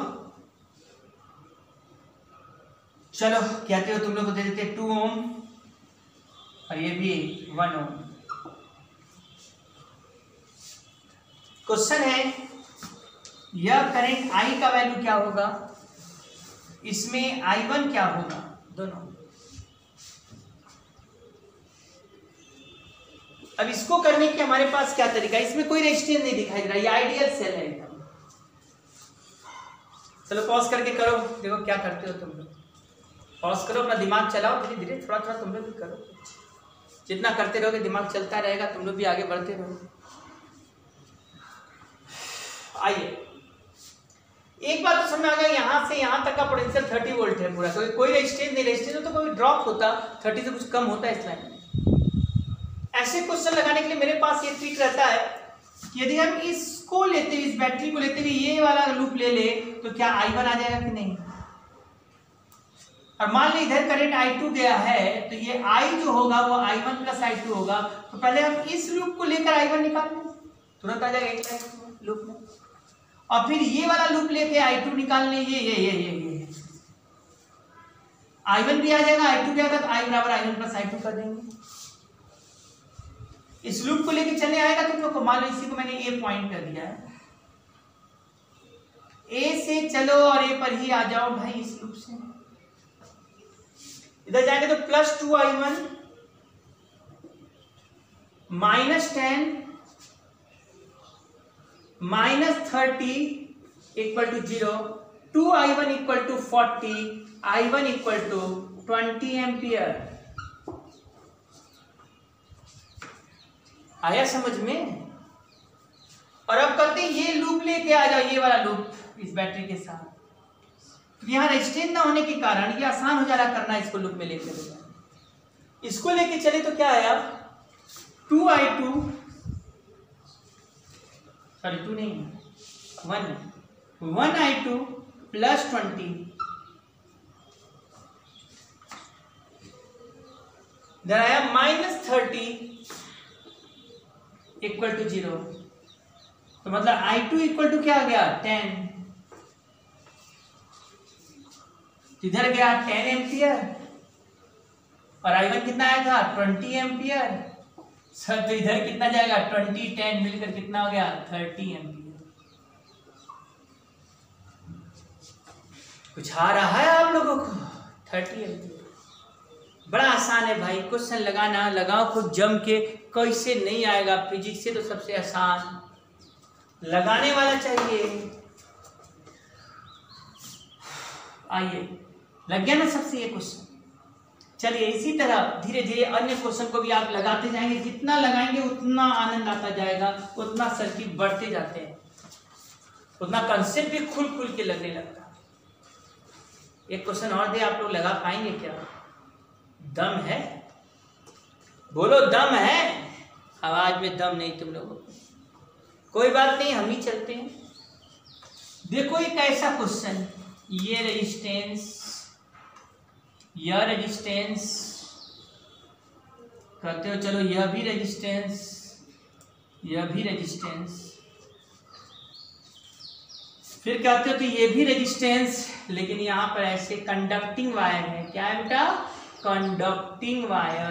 चलो कहते हो तुम लोग को दे देते 2 ओम, और ये भी 1 ओम। क्वेश्चन है यह करंट I का वैल्यू क्या होगा, इसमें I1 क्या होगा, दोनों। अब इसको करने के हमारे पास क्या तरीका है, इसमें कोई रेजिस्टेंस नहीं दिखाई दे रहा, ये आइडियल सेल है एकदम। चलो पॉज करके करो, देखो क्या करते हो तुम लोग। पॉज करो, अपना दिमाग चलाओ धीरे धीरे, थोड़ा थोड़ा तुम लोग भी करो। जितना करते रहोगे दिमाग चलता रहेगा, तुम लोग भी आगे बढ़ते रहोगे। आइए, एक बात तो समझ आ गया, यहां से यहां तक का पोटेंशियल 30 वोल्ट है पूरा, कोई रेजिस्टेंस नहीं। रेजिस्टेंस तो कोई ड्रॉप होता 30 से कुछ कम होता है इस लाइन में। ऐसे क्वेश्चन लगाने के लिए मेरे पास ये ट्रिक रहता है कि यदि हम इसको लेते हुए, इस बैटरी को लेते हुए ये वाला लूप ले ले तो क्या I1 आ जाएगा कि नहीं। और मान ली इधर करंट I2 गया है तो ये I जो होगा वो I1 प्लस I2 होगा। तो पहले हम इस लूप को लेकर I1 निकाल लें, तुरंत आ जाएगा एक लूप में। और फिर ये वाला लूप लेके I2 निकाल लें, ये I1 भी आ जाएगा, I2 भी आएगा, तो I बराबर I1 प्लस I2 कर देंगे। इस लूप को लेके चलने आएगा तुम लोग को, मान लो इसी को मैंने A पॉइंट कर दिया है, A से चलो और A पर ही आ जाओ भाई। इस लूप से इधर जाएंगे तो plus 2I1 minus 10 minus 30 equal to 0, 2I1 equal to 40, I1 equal to 20 ampere. आया समझ में। और अब करते हैं ये लूप लेके आ जाओ, ये वाला लूप इस बैटरी के साथ। यहां रेजिस्टेंस ना होने के कारण ये आसान हो जा रहा करना, इसको लूप में लेके इसको लेके चले तो क्या आया, 2I2 सॉरी 2 नहीं 1I2 प्लस 20 इधर आया माइनस 30 इक्वल टू 0। तो मतलब I2 इक्वल टू क्या आ गया 10, इधर गया 10 एम्पियर और I1 कितना आया था 20 एम्पियर। सर तो इधर कितना जाएगा 20 10 मिलकर कितना हो गया 30 एम्पियर। कुछ आ रहा है आप लोगों को 30 एम्पियर। बड़ा आसान है भाई क्वेश्चन लगाना, लगाओ खुद जम के, कैसे नहीं आएगा। फिजिक्स से तो सबसे आसान लगाने वाला चाहिए। आइए लग गया ना सबसे ये क्वेश्चन। चलिए इसी तरह धीरे धीरे अन्य क्वेश्चन को भी आप लगाते जाएंगे, जितना लगाएंगे उतना आनंद आता जाएगा, उतना सर्किट बढ़ते जाते हैं, उतना कंसेप्ट भी खुल खुल के लगने लगता है। एक क्वेश्चन और दे, आप लोग लगा पाएंगे क्या? दम है? बोलो दम है? आवाज में दम नहीं तुम लोगों को। कोई बात नहीं, हम ही चलते हैं। देखो एक ऐसा क्वेश्चन, ये रेजिस्टेंस, यह रेजिस्टेंस कहते हो, चलो यह भी रेजिस्टेंस, यह भी रेजिस्टेंस, फिर कहते हो तो ये भी रेजिस्टेंस, लेकिन यहाँ पर ऐसे कंडक्टिंग वायर है। क्या है बेटा? Conducting wire.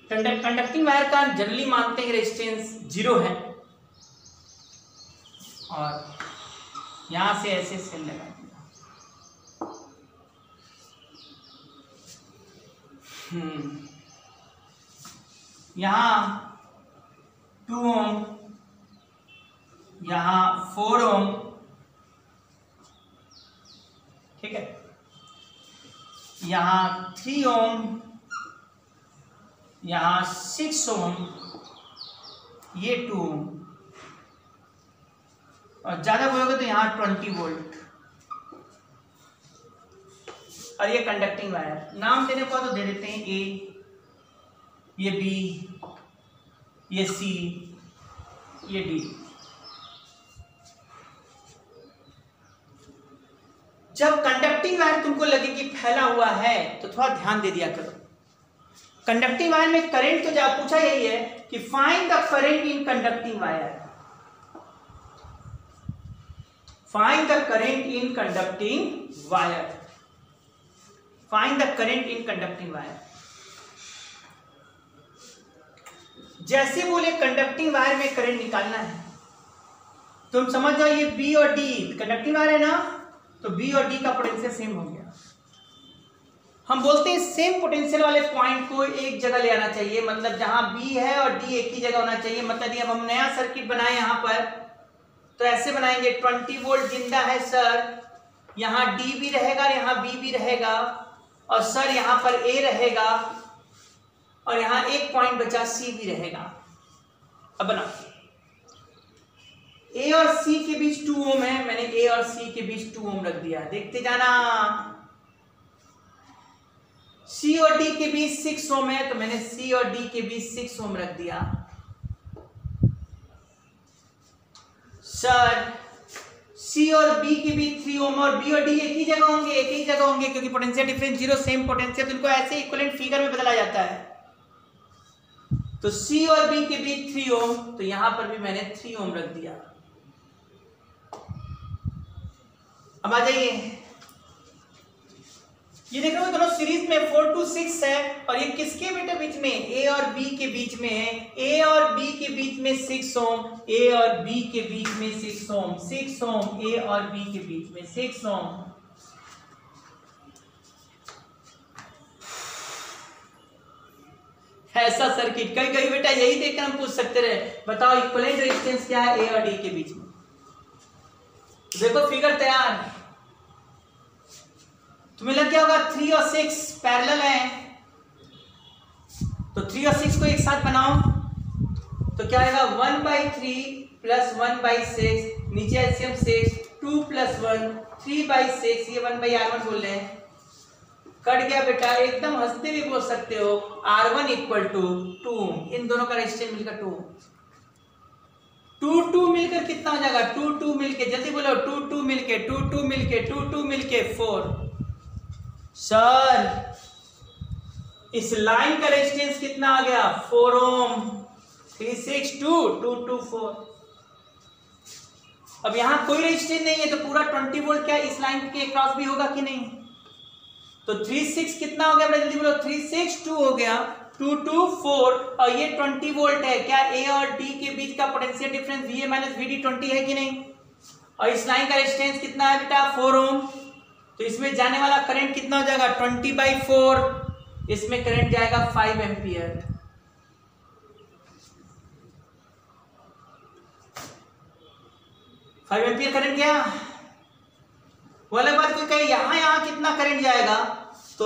कंडक्टिंग वायर का जनरली मानते हैं रेजिस्टेंस 0 है, और यहां से ऐसे सेल लगा दिया। यहां 2 ओम, यहां 4 ओम, ठीक है, यहां 3 ओम, यहां 6 ओम, ये 2 ओम, और ज्यादा बोलोगे तो यहां 20 वोल्ट। और ये कंडक्टिंग वायर, नाम देने को तो दे देते हैं ए, ये बी, ये सी, ये डी। जब कंडक्टिंग वायर तुमको लगे कि फैला हुआ है तो थोड़ा ध्यान दे दिया करो। कंडक्टिंग वायर में करंट तो जब पूछा यही है कि find the current in conducting wire, find the current in conducting wire, find the current in conducting wire. जैसे बोले कंडक्टिंग वायर में करंट निकालना है, तुम समझ जाओ ये बी और डी कंडक्टिंग वायर है ना, तो बी और डी का पोटेंशियल सेम हो गया। हम बोलते हैं सेम पोटेंशियल वाले पॉइंट को एक जगह ले आना चाहिए, मतलब जहां बी है और डी एक ही जगह होना चाहिए। मतलब ये अब हम नया सर्किट बनाए यहां पर, तो ऐसे बनाएंगे 20 वोल्ट जिंदा है सर, यहां डी भी रहेगा, यहां बी भी रहेगा, और सर यहां पर ए रहेगा, और यहां एक पॉइंट बचा सी भी रहेगा। अब बनाओ, ए और सी के बीच 2 ओम है, मैंने ए और सी के बीच 2 ओम रख दिया, देखते जाना। सी और डी के बीच 6 ओम है, तो मैंने सी और डी के बीच 6 ओम रख दिया। सर सी और बी के बीच 3 ओम, और बी और डी एक ही जगह होंगे, एक ही जगह होंगे, क्योंकि पोटेंशियल डिफरेंस 0, सेम पोटेंशियल, तो इनको ऐसे इक्विवेलेंट फिगर में बदला जाता है। तो सी और बी के बीच 3 ओम, तो यहां पर भी मैंने 3 ओम रख दिया। अब आ जाइए, ये देख रहे हो दोनों सीरीज में 4 to 6 है, और ये किसके बेटे बीच में? ए और बी के बीच में है। ए और बी के बीच में 6 ओम, ए और बी के बीच में 6 ओम, 6 ओम, ए और बी के बीच में 6 ओम। ऐसा सर्किट कई कई बेटा यही देखकर हम पूछ सकते रहे, बताओ इक्विवेलेंट रेजिस्टेंस क्या है ए और डी के बीच में। देखो फिगर तैयार, तुम्हें लग गया होगा 3 और 6 पैरेलल है, तो 3 और 6 को एक साथ बनाओ तो क्या आएगा? 1/3 प्लस 1/6, नीचे एलसीएम 6, 2 + 1 3/6, ये 1/R1 बोल रहे हैं, कट गया बेटा। एकदम हंसते भी बोल सकते हो, R1 = 2, इन दोनों का रेजिस्टेंस मिलकर 2 2 मिलकर कितना हो जाएगा? 2 मिलके, जल्दी बोलो, 2 मिलके 2 मिलके 2 मिलके 4। सर इस लाइन का रेजिस्टेंस कितना आ गया? 4 ओम, 3 6 2 2 2 4। अब यहां कोई रेजिस्टेंस नहीं है, तो पूरा 20 वोल्ट क्या इस लाइन के क्रॉस भी होगा कि नहीं? तो 3 6 कितना हो गया? जल्दी बोलो, 3 6 2 हो गया, 2 2 4, और ये 20 वोल्ट है। क्या ए और डी के बीच का पोटेंशियल डिफरेंस VA - VD 20 है कि नहीं? और इस लाइन का रेजिस्टेंस कितना है बेटा? 4 ओम। तो इसमें जाने वाला करंट कितना हो जाएगा? 20/4, इसमें करंट जाएगा 5 एम्पियर। करंट गया। वो अलग बात, कोई कहे यहां कितना करंट जाएगा, तो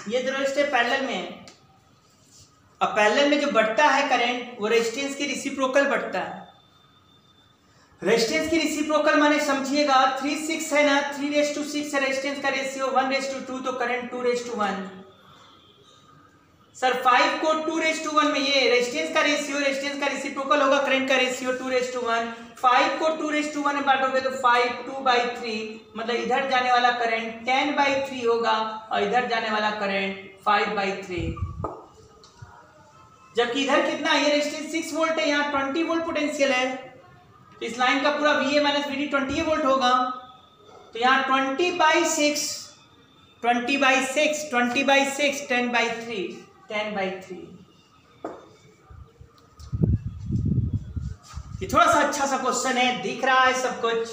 ये दोनों रेजिस्टेंस पैरेलल में है। अब पैरेलल में जो बढ़ता है करंट, वो रेजिस्टेंस के रेसिप्रोकल बढ़ता है। रेजिस्टेंस की रेसिप्रोकल माने समझिएगा, 3 6 है ना, 3:6 है रेजिस्टेंस का रेशियो, 1:2, तो करंट 2:1। सर 5 को 2:1 में, ये रेजिस्टेंस का रेशियो, रेजिस्टेंस का रेसिप्रोकल होगा करंट का रेशियो 2:1। 5 को 2:1 में बांटोगे तो 5 2/3, मतलब इधर जाने वाला करंट 10/3 होगा, और इधर जाने वाला करंट 5/3। जबकि इधर कितना है, ये रेजिस्टेंस 6 वोल्ट है, यहाँ 20 वोल्ट पोटेंशियल है, तो इस लाइन का पूरा VA माइनस VD 20 वोल्ट होगा। तो यहाँ 20/6 10/3 10/3। ये थोड़ा सा अच्छा सा क्वेश्चन है, दिख रहा है सब कुछ,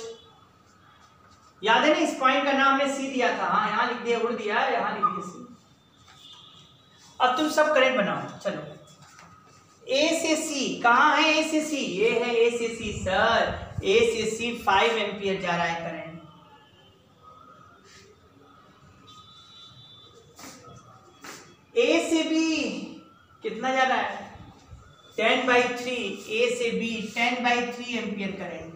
याद है ना? इस पॉइंट का नाम हमने सी दिया था, हाँ यहाँ लिख दिया, उड़ दिया, यहाँ लिख दिया सी। अब तुम सब करंट बनाओ, चलो। ए से सी, कहाँ है ए से सी? ये है ए से सी सर, ए से सी 5 एम्पियर जा रहा है करंट। ए से बी कितना जा रहा है? 10/3। ए से बी 10/3 एम्पियर करंट।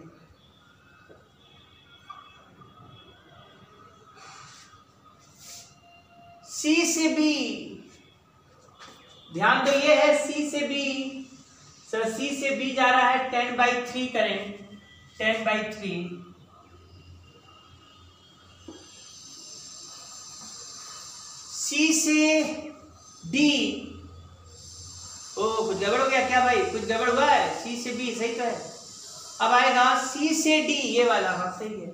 सी से बी, ध्यान दो, ये है सी से बी सर, सी से बी जा रहा है 10/3 करंट, 10/3। सी से डी, ओ कुछ गड़बड़ हो गया क्या भाई? कुछ गड़बड़ हुआ है? सी से बी सही तो है। अब आएगा सी से डी, ये वाला, हाँ सही है।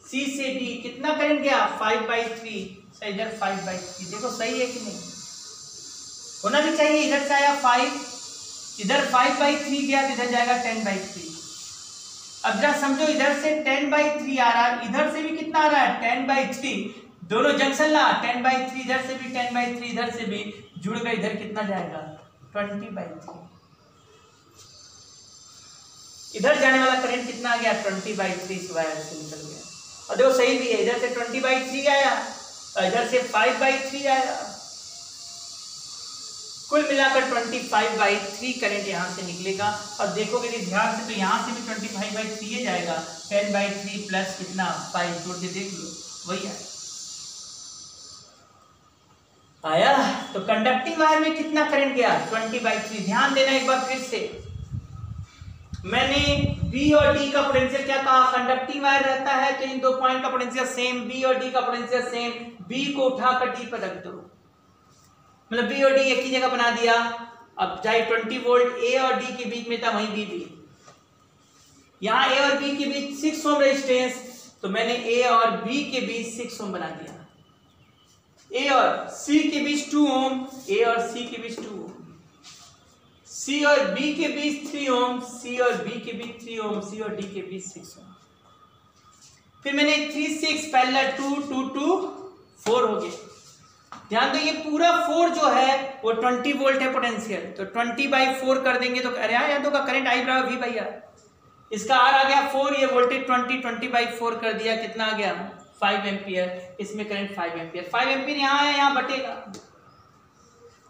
सी से डी कितना करंट गया? 5/3। सही, इधर 5/3, देखो सही है कि नहीं? होना भी चाहिए। इधर से आया 5, इधर 5/3 गया, तो इधर जाएगा 10/3। अब जरा समझो, इधर से 10/3 आ रहा है, इधर से भी कितना आ रहा है? 10/3। दोनों जंक्शन ला, 10/3, इधर से भी 10/3, इधर से भी जुड़ गए, इधर कितना जाएगा? 20/3। इधर जाने वाला करंट कितना आ गया? 20/3 वायर से निकल गया। और देखो सही भी है, इधर से 20/3 आया और इधर से 5/3 आया, कुल मिलाकर 25/3 करंट यहाँ से निकलेगा। और देखोगे यदि ध्यान से, तो यहाँ से भी 25/3 जाएगा, 10/3 प्लस कितना? 5, जोड़ के देख लो, वही आया। आया तो कंडक्टिंग वायर में कितना करंट गया? 20/3। ध्यान देना एक बार फिर से, मैंने बी और डी का पोटेंशियल क्या कहा? कंडक्टिंग वायर रहता है तो इन दो पॉइंट का पोटेंशियल सेम, बी और डी का पोटेंशियल सेम। बी को उठाकर डी पर रख दो, मतलब बी और डी एक ही जगह बना दिया। अब चाहे 20 वोल्ट ए और डी के बीच में था, वहीं बी भी, यहाँ ए और बी के बीच 6 ओम रेजिस्टेंस, तो मैंने ए और बी के बीच 6 ओम बना दिया। ए और सी के बीच 2 ओम, ए और सी के बीच 2 ओम, सी और बी के बीच 3 ओम, सी और बी के बीच 3 ओम, सी और डी के बीच 6 ओम। फिर मैंने 3 6 पैरेलल 2 2 2 4 हो गए। ध्यान दो, ये पूरा 4 जो है वो 20 वोल्ट है पोटेंशियल, तो 20/4 कर देंगे तो अरे यार तो का करंट आई बराबर वी बाई आर, इसका आर आ गया 4, ये वोल्टेज 20/4 कर दिया, कितना आ गया? 5 एम्पियर। इसमें करंट 5 एम्पियर। 5 एम्पियर यहाँ है, यहाँ बटेगा,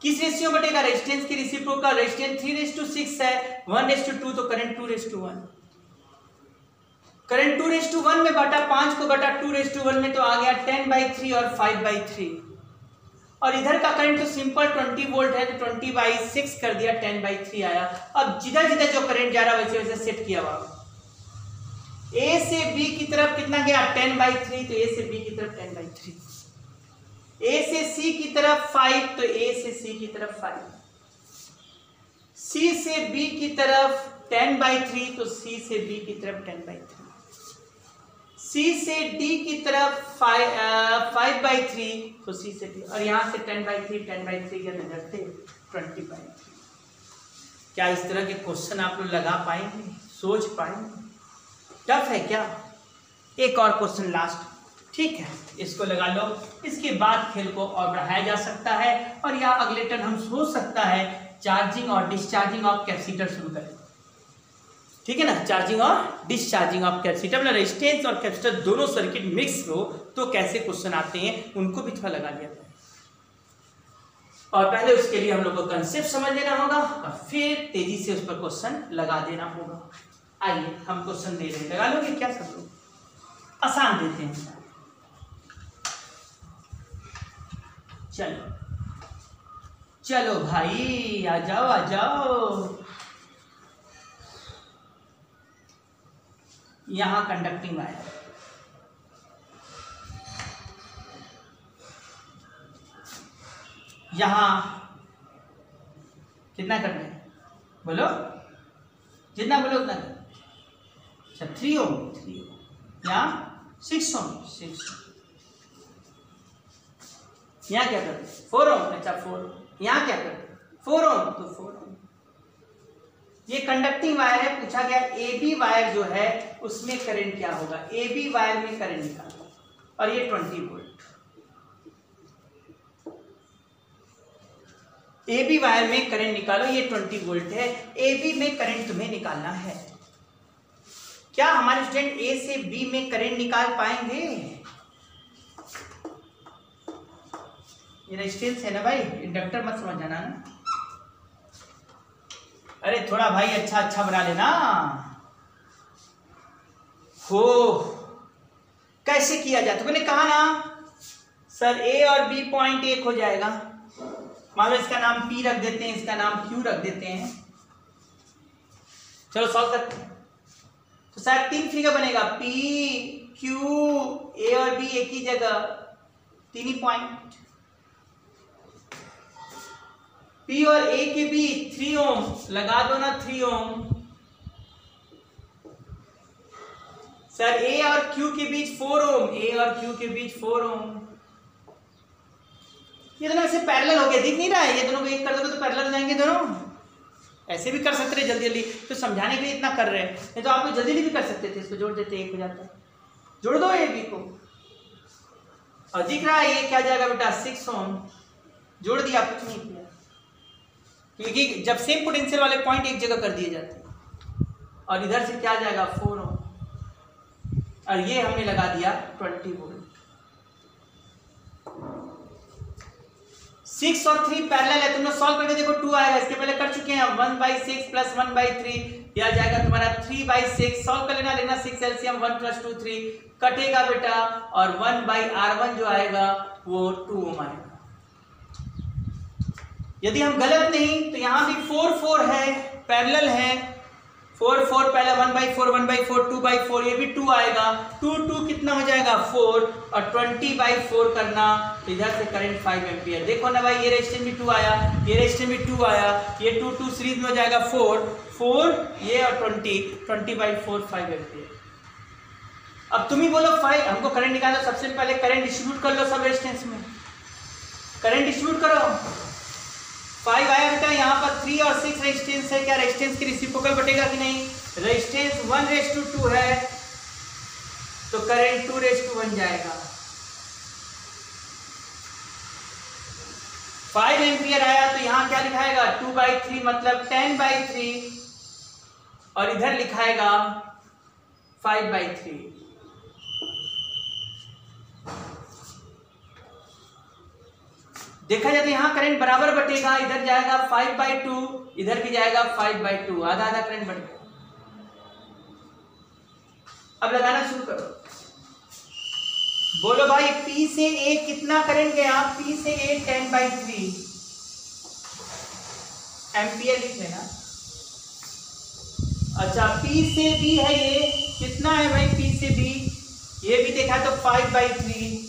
किस रेशियो बटेगा? रेजिस्टेंस की रेसिप्रोकल। रेजिस्टेंस 3:6 है, 1:2, तो करंट 2:1। करंट 2:1 में बटा 5 को बटा 2:1 में, तो आ गया 10/3 और 5/3। और इधर का करंट तो सिंपल 20 वोल्ट है, तो 20/6 कर दिया, 10/3 आया। अब जिधर जिधर जो करंट जा रहा है वैसे वैसे सेट किया हुआ। ए से बी की तरफ कितना गया? 10/3, तो ए से बी की तरफ 10/3। ए से सी की तरफ 5, तो ए से सी की तरफ 5। सी से बी की तरफ 10/3, तो सी से बी की तरफ 10/3। सी से डी की तरफ 5/3, तो सी से डी, और यहां से 10/3 के नजर से 20/3। क्या इस तरह के क्वेश्चन आप लोग लगा पाएंगे, सोच पाएंगे? टफ है क्या? एक और क्वेश्चन लास्ट, ठीक है, इसको लगा लो। इसके बाद खेल को और बढ़ाया जा सकता है, और या अगले टर्न हम सोच सकता है चार्जिंग और डिस्चार्जिंग ऑफ कैपेसिटर शुरू करें, ठीक है ना? चार्जिंग और डिस्चार्जिंग ऑफ कैपेसिटर, मतलब रेजिस्टेंस और कैपेसिटर दोनों सर्किट मिक्स हो तो कैसे क्वेश्चन आते हैं, उनको भी थोड़ा लगा लिया जाए। और पहले उसके लिए हम लोग को कंसेप्ट समझ लेना होगा, और फिर तेजी से उस पर क्वेश्चन लगा देना होगा। आइए हम क्वेश्चन दे रहे हैं, लगा लोगे क्या सब लोग? आसान देते हैं, चलो चलो भाई, आ जाओ आ जाओ। यहां कंडक्टिंग वायर, यहां कितना करना है बोलो, जितना बोलो उतना कर। अच्छा 3 ओम, 3 ओम, यहाँ 6 ओम, 6 ओम, यहाँ क्या करते 4 ओम, अच्छा 4 ओम, यहाँ क्या करते 4 ओम, तो 4 ओम। ये कंडक्टिंग वायर है, पूछा गया ए बी वायर जो है उसमें करंट क्या होगा, ए बी वायर में करंट निकालो, और ये 20 वोल्ट। ए बी वायर में करंट निकालो, ये 20 वोल्ट है, ए बी में करंट तुम्हें निकालना है। क्या हमारे स्टूडेंट ए से बी में करंट निकाल पाएंगे? ये रेजिस्टेंस है ना भाई, इंडक्टर मत समझ जाना ना। अरे थोड़ा भाई अच्छा बना लेना। हो कैसे किया जाए, तो मैंने कहा ना सर ए और बी पॉइंट एक हो जाएगा, मान लो इसका नाम P रख देते हैं, इसका नाम Q रख देते हैं। चलो सॉल्व करते हैं। तो शायद 3 फिगर बनेगा, P Q A और B एक ही जगह, 3 ही पॉइंट। P और A के बीच 3 ओम लगा दो ना, 3 ओम। सर A और Q के बीच 4 ओम, A और Q के बीच 4 ओम। ये दोनों ऐसे पैरेलल हो गए, दिख नहीं रहा है, ये दोनों को एक कर दोगे तो पैरेलल हो जाएंगे दोनों। ऐसे भी कर सकते थे जल्दी जल्दी, तो समझाने के लिए इतना कर रहे हैं, नहीं तो आप लोग जल्दी भी कर सकते थे, इसको जोड़ देते एक हो जाता है। जोड़ दो ए बी को, और दिख रहा है ये क्या जाएगा बेटा 6 ओम। जोड़ दिया, कुछ नहीं किया, क्योंकि जब सेम पोटेंशियल वाले पॉइंट एक जगह कर दिए जाते हैं। और इधर से क्या जाएगा 4 ओम, और ये हमने लगा दिया 20 वोल्ट। 6 और 3 पैरेलल है, तुम लोग सॉल्व करके देखो 2 आएगा, इसके पहले कर चुके हैं हम। 1/6 प्लस 1/3 यह जाएगा तुम्हारा 3/6। सॉल्व कर लेना, लेना 6 एलसीएम, 1 + 2 3 कटेगा बेटा, और 1/R1 जो आएगा वो 2 ओम आएगा। यदि हम गलत नहीं तो यहाँ भी 4 4 है, पैरेलल है, 4 4 पहले 1/4 1/4 2/4, ये भी 2 आएगा, 2 2 कितना हो जाएगा 4, और 20/4 करना, इधर से करंट 5 एम्पियर। देखो ना भाई, ये रेजिस्टेंस भी 2 आया, ये रेजिस्टेंस भी 2 आया, ये 2 2 सीरीज में हो जाएगा 4 4, ये और 20/4 5 एम्पियर। अब तुम ही बोलो 5, हमको करंट निकालो, सबसे पहले करंट डिस्ट्रीब्यूट कर लो सब रेजिस्टेंस में, करंट डिस्ट्रीब्यूट करो। 5 आया बेटा, यहाँ पर 3 और 6 रेजिस्टेंस है, क्या रेजिस्टेंस की रेसिप्रोकल बटेगा कि नहीं? रेजिस्टेंस 1:2 है, तो करंट 2:1 जाएगा। 5 एम्पियर आया तो यहाँ क्या लिखाएगा 2/3 मतलब 10/3, और इधर लिखाएगा 5/3। देखा जाए तो यहाँ करंट बराबर बटेगा, इधर जाएगा 5/2, इधर भी जाएगा 5/2, आधा आधा करंट बट गया। अब लगाना शुरू करो, बोलो भाई P से A कितना करंट गया? P से A 10/3 एम्पियर लिख लेना। अच्छा P से B है, ये कितना है भाई P से B? ये भी देखा तो 5/3।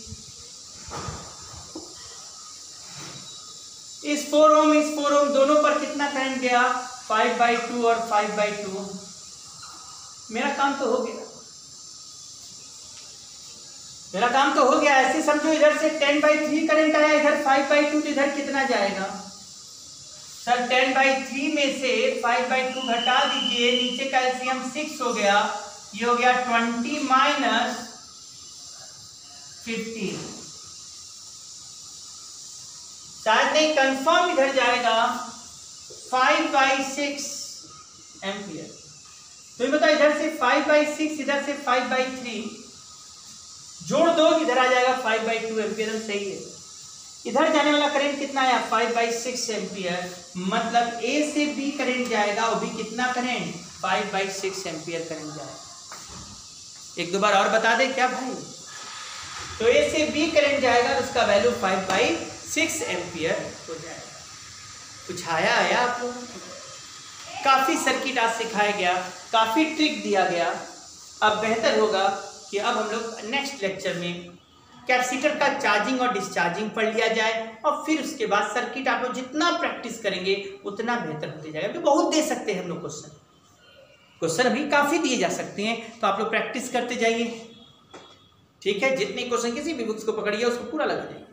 इस 4 ओम दोनों पर कितना करंट गया? 5/2 और 5/2। मेरा काम तो हो गया, मेरा काम तो हो गया। ऐसे समझो, इधर से 10/3 करंट आया, इधर 5/2, तो इधर कितना जाएगा? सर 10/3 में से 5/2 घटा दीजिए, नीचे का एलसीएम 6 हो गया, ये हो गया 20 माइनस 15। शायद नहीं, कंफर्म इधर जाएगा 5/6 एम्पियर। तो ये बताओ, इधर से 5/6, इधर से 5/3 जोड़ दो, इधर आ जाएगा 5/2 एम्पियर, सही है। इधर जाने वाला करंट कितना है? 5/6 एम्पियर, मतलब A से B करंट जाएगा, वो भी कितना करंट? 5/6 एम्पियर करंट जाएगा। एक दो बार और बता दे क्या भाई? तो A से B करंट जाएगा, तो उसका वैल्यू 5/6 एम्पियर हो जाएगा। कुछ आया आप लोगों को? काफ़ी सर्किट आज सिखाया गया, काफ़ी ट्रिक दिया गया। अब बेहतर होगा कि अब हम लोग नेक्स्ट लेक्चर में कैपेसिटर का चार्जिंग और डिस्चार्जिंग पढ़ लिया जाए, और फिर उसके बाद सर्किट आप लोग जितना प्रैक्टिस करेंगे उतना बेहतर होते जाएगा। तो बहुत दे सकते हैं हम लोग क्वेश्चन अभी काफ़ी दिए जा सकते हैं, तो आप लोग प्रैक्टिस करते जाइए, ठीक है। जितने क्वेश्चन किसी भी बुक्स को पकड़िए उसको पूरा लगा जाइए।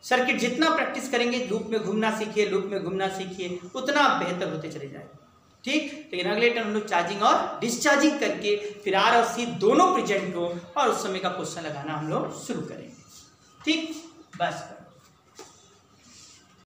सर्किट जितना प्रैक्टिस करेंगे, लूप में घूमना सीखिए, लूप में घूमना सीखिए, उतना बेहतर होते चले जाएंगे, ठीक। लेकिन अगले टाइम हम लोग चार्जिंग और डिस्चार्जिंग करके फिर आर और सी दोनों प्रेजेंट हो और उस समय का क्वेश्चन लगाना हम लोग शुरू करेंगे, ठीक। बस।